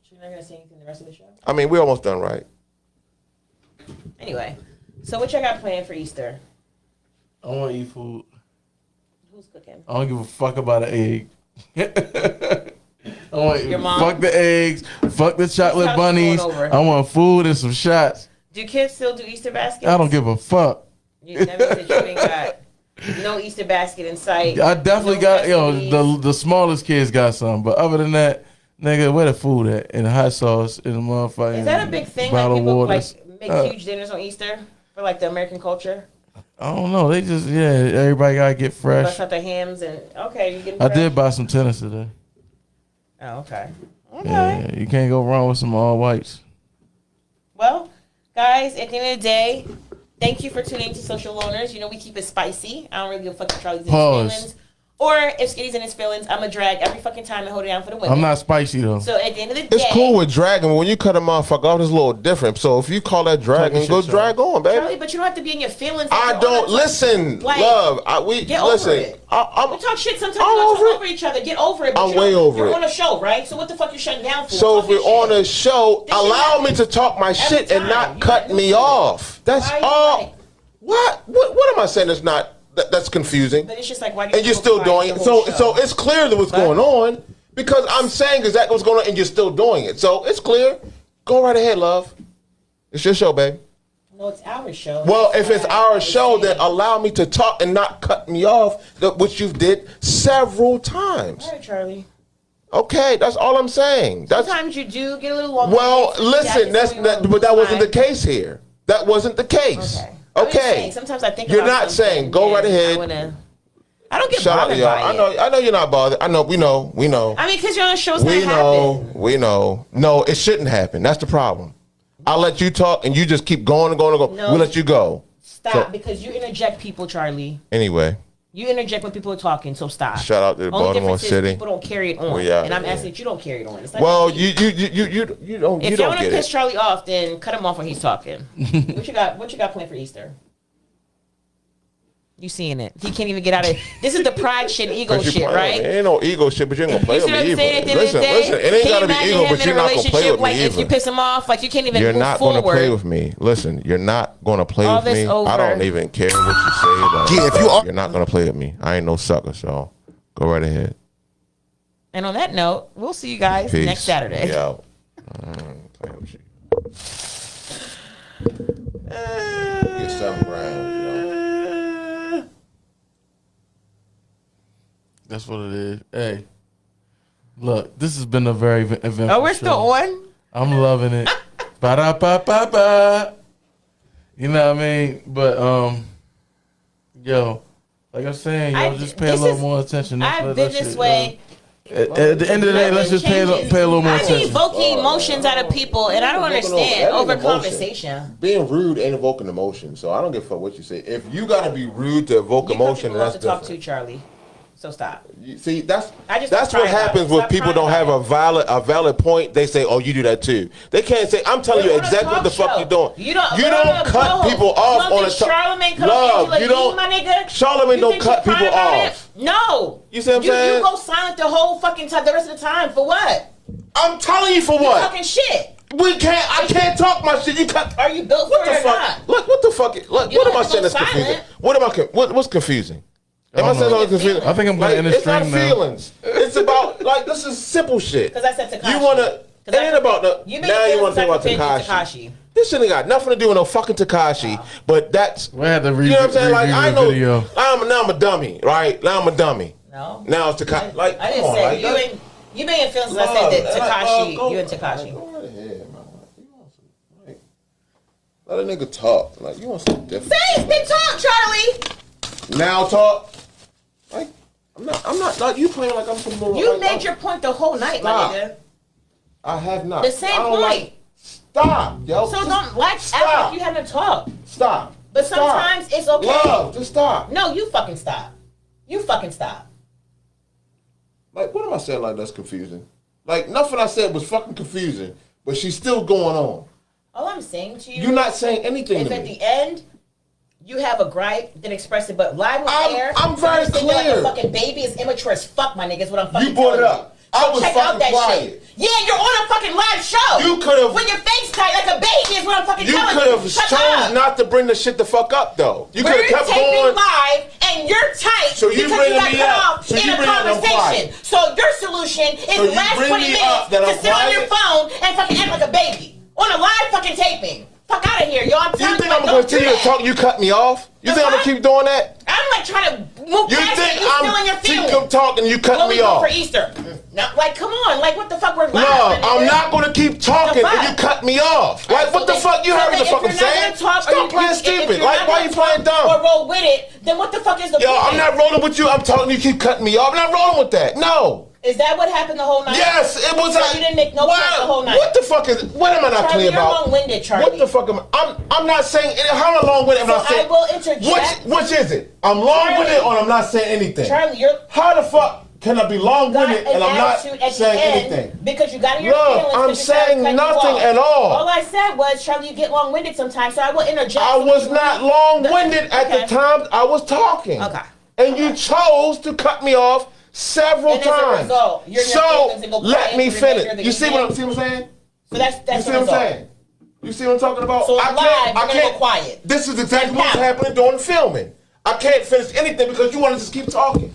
You're not gonna say anything the rest of the show. I mean, we're almost done, right? Anyway, so what y'all got planned for Easter? I want to eat food. Who's cooking? I don't give a fuck about an egg. I want Your mom? fuck the eggs, fuck the chocolate How's it bunnies. going over? I want food and some shots. Do kids still do Easter baskets? I don't give a fuck. That means that you ain't got no Easter basket in sight. I definitely no got festivities. the smallest kids got some, but other than that, nigga, where the food at? And the hot sauce and the motherfucking Is that a big thing? Like bottle of people water. like make huge dinners on Easter for like the American culture. I don't know. They just everybody gotta get fresh. Bust out the hams and okay, you getting. I fresh? did buy some tennis today. Oh, okay. Okay. Yeah, you can't go wrong with some all whites. Well, guys, at the end of the day, thank you for tuning to Social Loners. You know, we keep it spicy. I don't really give a fuck if Charlie's in his Pause. feelings. Or if Skitty's in his feelings, I'm going to drag every fucking time and hold it down for the women. I'm not spicy though. So at the end of the day. It's cool with dragging. When you cut a motherfucker off, it's a little different. So if you call that dragging, Talking go shit, drag on, baby. Charlie, but you don't have to be in your feelings. I don't listen, Like, love. get listen. over it. We talk shit sometimes. We I'm don't over talk it. over each other. Get over it. But I'm you way don't- over you're it. on a show, right? So what the fuck you shutting down for? So if Talk we're your shit. on a show, This shit allow me happens to talk my shit and time. not You cut gotta me do it. off. That's Why are you all. like- What am I saying? That's not. That's confusing. But it's just like, why do you And you're go still quiet doing the it. whole So show? it's clear that what's going on because I'm saying exactly what's going on, and you're still doing it. So it's clear. Go right ahead, love. It's your show, baby. No, it's our show. Well, That's if it's why our I show, say- then allow me to talk and not cut me off, which you did several times. All right, Charlie. Okay, that's all I'm saying. That's Sometimes you do get a little longer. well. Listen, but that wasn't the case here. That wasn't the case. Okay. I'm just Okay. saying, sometimes I think You're about not something saying. Go right and ahead. I don't get Shout out to bothered y'all. by it. I know you're not bothered. I know. We know. I mean, because you're on a show, it's We gonna know. happen. We know. No, it shouldn't happen. That's the problem. I'll let you talk, and you just keep going and going and going. No. We'll let you go. Stop, So- because you interject people, Charlie. Anyway, You interject when people are talking, so stop. shout out to the Only Baltimore difference is City. people don't carry it on, We out and I'm here. asking that you don't carry it on. It's not Well, you. you don't If you you don't want to get piss it. Charlie off, then cut him off when he's talking. What you got? What you got planned for Easter? You seeing it? He can't even get out of it. This is the pride shit, ego But you shit, playing right? with me. Ain't no ego shit, but you ain't gonna play You see with what me I'm saying? At either. the end of the Listen, day, it ain't can gotta you be imagine ego, him but in you're a not gonna play relationship, with like, me if you either. piss him off, like you can't even You're move not forward. gonna play with me. Listen, you're not gonna play All with this me. over. I don't even care what you say. Like, Yeah, if you are- you're not gonna play with me. I ain't no sucker, so go right ahead. And on that note, we'll see you guys Peace. next Saturday. We out. Play with you. Get $7 grand. That's what it is. Hey, look, this has been a very eventful Oh, we're show. still on? I'm loving it. Ba-da-ba-ba-ba. You know what I mean? But yo, like I'm saying, yo, just pay a this little is- more attention. Let's I've let been that this shit, way. At the end of the day, let's just pay a little more I need attention. evoking emotions out of people, and I don't That ain't understand over emotion. conversation. Being rude ain't evoking emotion, so I don't give a fuck what you say. If you gotta be rude to evoke You cut emotion, people off that's to talk different. to, Charlie. So stop. See, that's I just that's don't what cry about happens it. when Stop people crying don't have about a valid point. They say, "Oh, you do that too." They can't say, "I'm telling We're you on a exactly what the talk fuck show. you're doing." You don't cut co-host. people off You on don't a think Charlamagne cut love. Angela You Yee, don't, my nigga? Charlamagne You don't think cut she people cry about off. it? No. You see what I'm saying? You go silent the whole fucking time, the rest of the time for what? I'm telling you for You what? talking shit. We can't. I can't talk my shit. You cut. Are you built What for the it or fuck? not? Look, what the fuck? Look, You what don't am I have to saying go that's confusing? silent. What am I? What's confusing? Am I don't saying know. something confusing? I think I'm like, getting in the it's not stream now. feelings. It's about like this is simple shit. Because I said Tekashi. You wanna? It ain't about the. You now you want to want think about Tekashi. This shit ain't got nothing to do with no fucking Tekashi. But that's. We had to You know what I'm saying? Like I know. video. Now I'm a dummy, right? Now I'm a dummy. No. Now it's Tekashi. Like I come didn't on, say like, you that- ain't. You made your feelings. I said that Tekashi. You and Tekashi. Go right ahead, man. You want some, like, let a nigga talk. Like, you want some different. Say, then talk, Charlie. Now talk. Like, I'm not. Like, you playing like I'm some little. You like, made your point the whole night, my nigga. I have not. The same point. Like, stop, yo. So don't act like you haven't talked. Stop. But sometimes it's okay. Love, just stop. No, you fucking stop. You fucking stop. Like, what am I saying like that's confusing? Like, nothing I said was fucking confusing, but she's still going on. All I'm saying to you, You're not saying anything is to at me. the end, you have a gripe, then express it, but live on air, I'm very you think you're like clear. a fucking baby is immature as fuck, my nigga, is what I'm fucking You brought it telling up. you. I So was check out fucking that quiet. shit. Yeah, you're on a fucking live show. You could've- With your face tight like a baby is what I'm fucking You telling could you. have Shut chose up. not to bring the shit the fuck up, though. You could We're have kept taping going. live and you're tight So you because bringing you got me cut up. off So in you a bringing them conversation. quiet. So your solution is So the you last bring 20 me minutes up that to I'm sit on your quiet? phone and fucking act like a baby on a live fucking taping. Fuck out of here, y'all. I'm You telling think you, I'm don't going to do continue to that. talk? You cut me off? You The think I'm going fuck? to keep doing that? I'm like trying to move You past think it. You still in I'm your feelings. keep talking? You cut What me we doing off? for Easter? No, like, come on. Like, what the fuck? We're live. No, my I'm nigga. not going to keep talking The if fuck? you cut me off. Like, So what the then- fuck? You so heard then what the fuck I'm if you're not saying? gonna talk or Stop playing if stupid. you're Like, not why gonna you playing talk dumb? or roll with it, then what the fuck is the Yo, point? I'm not rolling with you. I'm telling you, keep cutting me off. I'm not rolling with that. No. Is that what happened the whole night? Yes, it was. So you didn't make no sense the whole night. What the fuck is? What am I not Charlie, clear you're about? long-winded, Charlie. What the fuck am I? I'm not saying. How long-winded am I So saying? I will interject. Which is it? I'm long-winded or I'm not saying anything? Charlie, you're How the fuck can I be long-winded got and an I'm not attitude at saying the end anything? because you got in your Look, feelings. I'm 'cause you tried to saying cut you nothing off. at all. All I said was, Charlie, you get long-winded sometimes, so I will interject. I was not long-winded at Okay. the time I was talking. Okay. And you chose to cut me off several And as a times. result, you're in your So feelings and go let quiet me to measure finish. the You see what event. I'm saying? So that's You the see what I'm result. saying? You see what I'm talking about? So I live, you're gonna can't go quiet. This is exactly And what's pout. happening during filming. I can't finish anything because you want to just keep talking.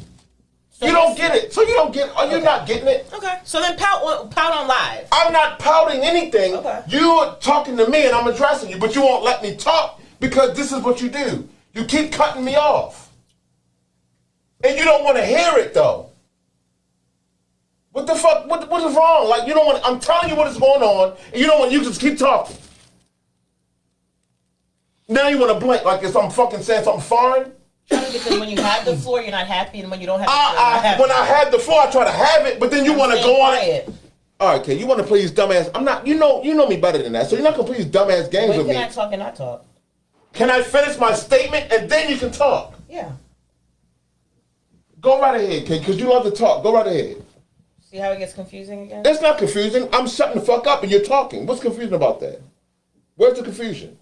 So You don't yes. get it. So you don't get. Are you not getting it? Okay. So then pout on live. I'm not pouting anything. Okay. You're talking to me and I'm addressing you, but you won't let me talk because this is what you do. You keep cutting me off. And you don't want to hear it though. What the fuck? What is wrong? Like, you don't want. I'm telling you what is going on, and you don't want. You just keep talking. Now you want to blink like if I'm fucking saying something foreign. Because when you have the floor, you're not happy, and when you don't have the floor, you're not happy. When I had the floor, I try to have it, but then you I'm want to staying go on quiet. it. All right, okay. You want to play these dumbass? I'm not. You know me better than that. So you're not gonna play these dumbass games When with can me. I talk and not talk? Can I finish my statement and then you can talk? Yeah. Go right ahead, kid, because you love to talk. Go right ahead. See how it gets confusing again? It's not confusing. I'm shutting the fuck up and you're talking. What's confusing about that? Where's the confusion?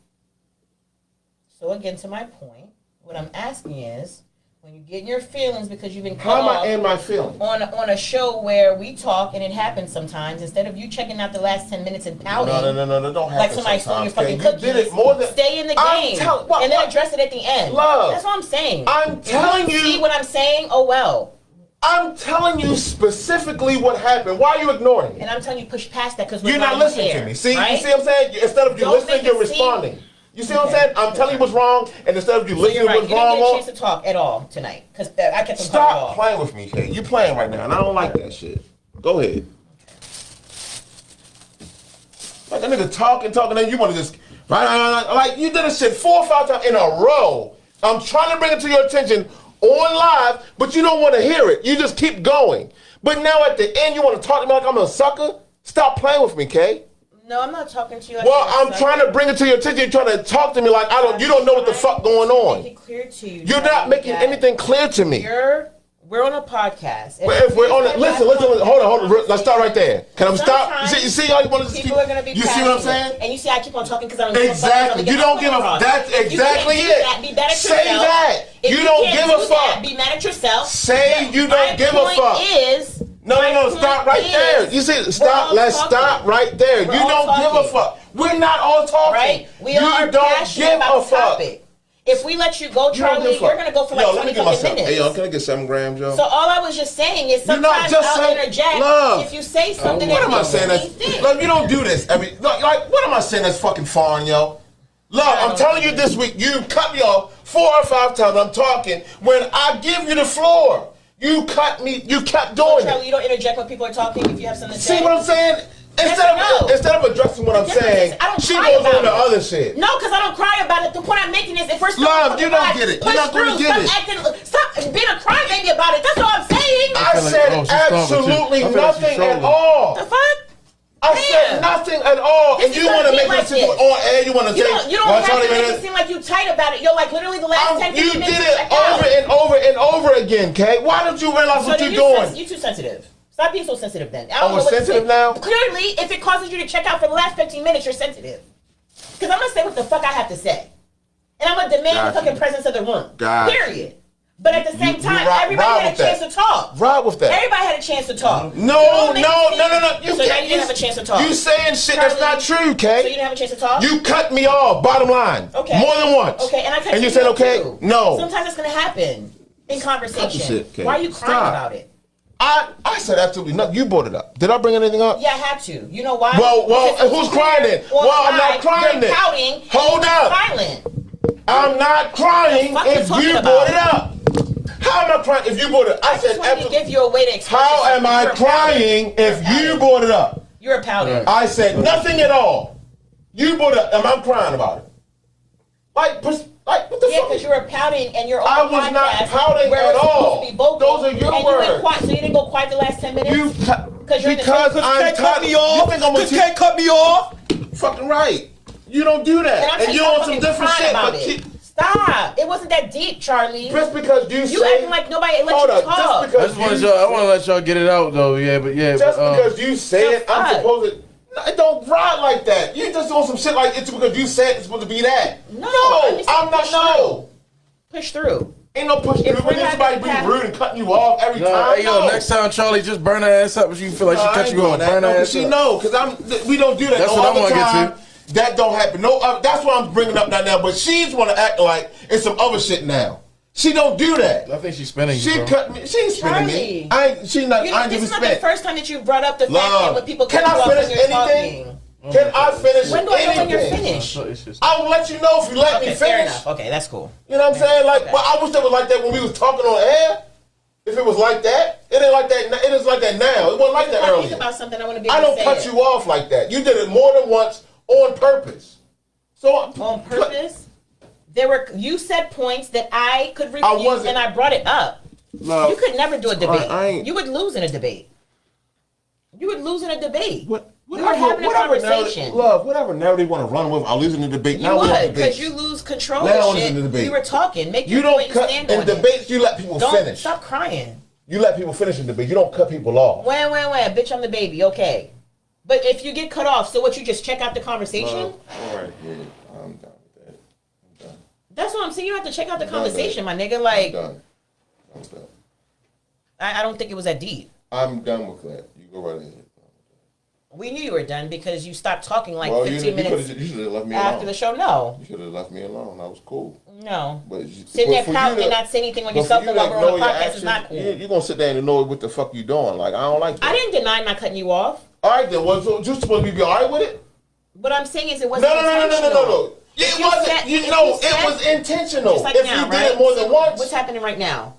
So again, to my point, what I'm asking is, when you get in your feelings because you've been How cut am I off in my feelings? on a show where we talk and it happens sometimes, instead of you checking out the last 10 minutes and pouting, No, don't happen like somebody stole your sometimes, fucking kid. cookies, You did it more than stay in the I'm game tell- what- and then what? address it at the end. Love. That's what I'm saying. I'm If telling you you- see what I'm saying? Oh well. I'm telling you specifically what happened. Why are you ignoring me? And I'm telling you, push past that because You're not listening to me. See, right? you see what I'm saying? Instead of you Don't listening, make you're it seem- responding. You see what I'm Okay. saying? I'm telling you what's wrong, and instead of you So listening you're to right. what's You didn't wrong, get a chance to talk at all tonight because I kept on cutting you stop off. playing with me, Kay. You playing right now, and I don't like that shit. Go ahead. Like a nigga talking, and you want to just like you did this shit 4 or 5 times in a row. I'm trying to bring it to your attention on live, but you don't want to hear it. You just keep going. But now at the end, you want to talk to me like I'm a sucker? Stop playing with me, Kay. No, I'm not talking to you. Like Well, you're I'm a trying sucker. to bring it to your attention. You're trying to talk to me like you don't know what the fuck going Make on. it clear to you. You're not making anything clear to me. We're on a podcast. And But if we're on it, listen, hold on. Let's start right there. Can I stop? Sometimes You see how you want to people are going to be You see what I'm passionate. saying? And you see I keep on talking because I'm Exactly. You don't give a. That's exactly it. Be mad at Say yourself. that. If You don't can't give do a that, fuck. be mad at yourself. Say you My don't give a point fuck. Is, No, my stop point right there. is, You see, we're stop. all Let's talking. stop right there. We're You all don't give a talking. fuck. We're not all talking. Right? We You are don't passionate give about a the fuck. topic. If we let you go, You don't Charlie, give a fuck. you're going to go for like Yo, let 20 me get fucking myself. minutes. Hey, yo, can I get 7 grams, yo? So all I was just saying is You're not sometimes just I'll saying- interject Love. if you say something What that am I makes saying? me That's think. like you don't do this. Like what am I saying? That's fucking foreign, yo. Look, I'm telling you this week, you cut me off 4 or 5 times. I'm talking when I give you the floor. You cut me. You kept doing Charlie, it. you don't interject when people are talking if you have something to say. See what I'm saying? Instead of addressing what I'm saying, she goes on to other shit. No, because I don't cry about it. The point I'm making is if we're still Love, you don't get it. You're not going to get it. Stop being a crybaby about it. That's all I'm saying. I said absolutely nothing at all. The fuck? I said nothing at all. This And is you want to make like it simple on air. You want to say, you don't have to make it seem like you tight about it. You're like literally the last 10 you minutes. did it over and over and over again, Kay. Why don't you realize what you're doing? You're too sensitive. Stop being so sensitive then. Oh, we're sensitive now? Clearly, if it causes you to check out for the last 15 minutes, you're sensitive. Because I'm going to say what the fuck I have to say. And I'm going to demand the fucking presence of the room. Period. But at the same time, everybody had a chance to talk. Ride with that. Everybody had a chance to talk. No. So now you didn't have a chance to talk. You saying shit that's not true, Kay. So you didn't have a chance to talk? You cut me off, bottom line. Okay. More than once. Okay, and I cut you said, off okay, too. no. Sometimes it's going to happen in conversation. Shit, Kay. Why are you crying about it? I said absolutely nothing. You brought it up. Did I bring anything up? Yeah, I had to. You know why? Well, who's crying then? Well, I'm not crying then. Pouting. Hold up. Silent. I'm not crying if you brought it up. How am I crying if you brought it up? I just wanted to give you a way to express How am I You're crying if you brought it up? You're a pouting. I said nothing at all. You brought it up, and I'm crying about it. Like what the Yeah, fuck? because you were pouting and you're on I was not pouting at all. Those are your and words. You went quiet, so you didn't go quiet the last 10 minutes? Because you're in the I'm cut me off. You can't cut me off. Fucking right. You don't do that. And you're on some different shit. But stop. It wasn't that deep, Charlie. Just because you say... acting like nobody let hold you up, talk. just because I want to let y'all get it out, though. Yeah, but yeah. Just because you say it, I'm supposed to... No, it don't ride like that. You just doing some shit like it's because you said it's supposed to be that. No, I'm not. No. Push through. Ain't no push through. When somebody being rude and cutting you off every time. Hey, yo, next time, Charlie, just burn her ass up if you feel like she cut you off. Burn her ass up. No, because we don't do that. That's what I want to get to. That don't happen. No, that's what I'm bringing up now. But she's want to act like it's some other shit now. She don't do that. I think she's spinning. She cut me. She ain't spinning me. She's not. This is not the first time that you brought up the fact that when people cut you off when you're talking. Can I finish? When do I know when you're finished? I will let you know if you let me finish. Fair enough. Okay, that's cool. You know what I'm saying? Like, well, I wish it was like that when we was talking on air. If it was like that, it ain't like that. It is like that now. It wasn't like that earlier. About something I want to be. I don't cut you off like that. You did it more than once on purpose. So on purpose, you said points that I could refute, and I brought it up. No, you could never do a debate. You would lose in a debate. You would lose in a debate. We were having a conversation. Whatever narrative you want to run with, I'll lose in the debate. You would, because you lose control of shit. We were talking. Make your point and stand on it. In debates, you let people finish. Stop crying. You let people finish in debate. You don't cut people off. Wait. Bitch, I'm the baby. Okay. But if you get cut off, so what, you just check out the conversation? All right, yeah. I'm done with that. I'm done. That's what I'm saying. You have to check out the conversation, my nigga. Like, I'm done. I don't think it was that deep. I'm done with that. You go right ahead. We knew you were done because you stopped talking 15 minutes you should have left me after alone. the show. No. You should have left me alone. That was cool. No. But sitting there pouting and not say anything on yourself while we're on the podcast is not cool. You're going to sit there and know what the fuck you doing. Like, I don't like that. I didn't deny not cutting you off. All right, then. So you supposed to be all right with it? What I'm saying is it wasn't intentional. No. It wasn't. It was intentional. Just like if now, you did it more than once. What's happening right now?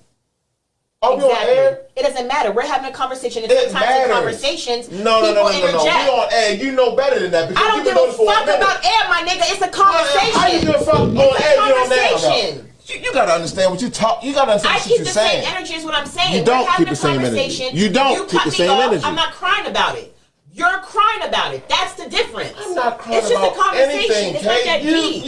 Are we on air? It doesn't matter. We're having a conversation. And sometimes in conversations, No. We on air. You know better than that. I don't give a fuck about air, my nigga. It's a conversation. How you give a fuck on air? You don't know. You gotta understand what you talk. You gotta understand what you're saying. I keep the same energy is what I'm saying. You don't keep the same energy. You don't keep the same energy. I'm not crying about it. You're crying about it. That's the difference. I'm not crying about anything. It's just a conversation. It's not that deep.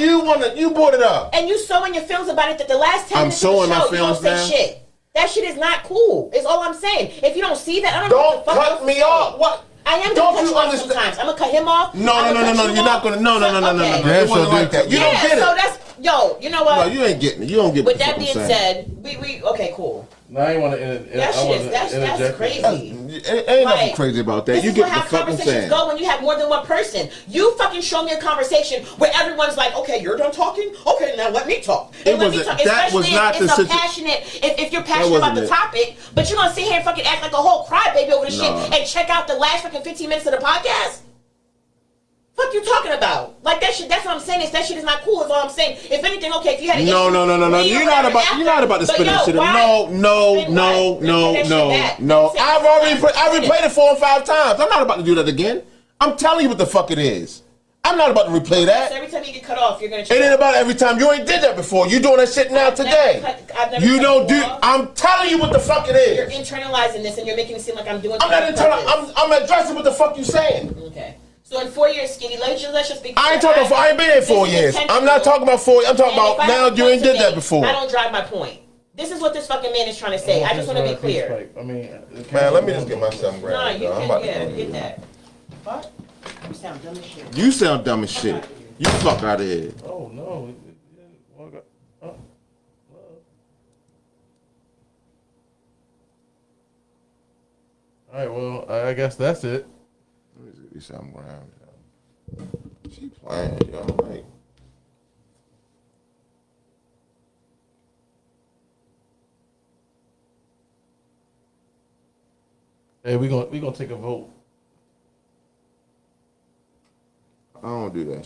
You brought it up. And you sowing your feelings about it that the last 10 minutes of the show, you don't say shit. That shit is not cool. Is all I'm saying. If you don't see that, I don't cut me off. What? I am gonna cut you off sometimes. I'm gonna cut him off. No. You're not gonna. No. It wasn't like that. You don't get it. So that's you know what? No, you ain't getting it. You don't get it. With that being said, we okay, cool. No, I ain't want to. That's crazy. Ain't nothing crazy about that. You get the fucking conversations go when you have more than one person. You fucking show me a conversation where everyone's like, okay, you're done talking. Okay, now let me talk. And let me talk. Especially if it's a passionate. If you're passionate about the topic, but you're gonna sit here and fucking act like a whole crybaby over the shit and check out the last fucking 15 minutes of the podcast. Fuck you talking about? Like that shit. That's what I'm saying. Is that shit is not cool. Is all I'm saying. If anything, okay. If you had an No. issue, leave You're or not whatever about after. to But spin that yo, shit. why? No. Then what? Then take that shit back. I've replayed it 4 or 5 times. I'm not about to do that again. I'm telling you what the fuck it is. I'm not about to replay So that. every time you get cut off, you're gonna. It ain't about every time. You ain't did that before. You doing that shit now today. I've never You cut don't you do. off. I'm telling you what the fuck it You're is. internalizing this, and you're making it seem like I'm doing. I'm not something internal. purpose. I'm addressing what the fuck you saying. Okay. So in 4 years, Skinny, let's just be. I ain't talking about. I ain't been here 4 years. I'm not talking about 4 years. I'm talking about now. You ain't did that before. I don't drive my point. This is what this fucking man is trying to say. I just want to be clear. I mean, Man, let me just get myself No, grounded. you I'm can about to yeah, go. get that. What? You sound dumb as shit. You sound dumb as shit. You fuck out of here. oh no. All right, well, I guess that's it. Let me just get something grounded. She playing, yo. Like, Hey, we gonna take a vote. I don't do that.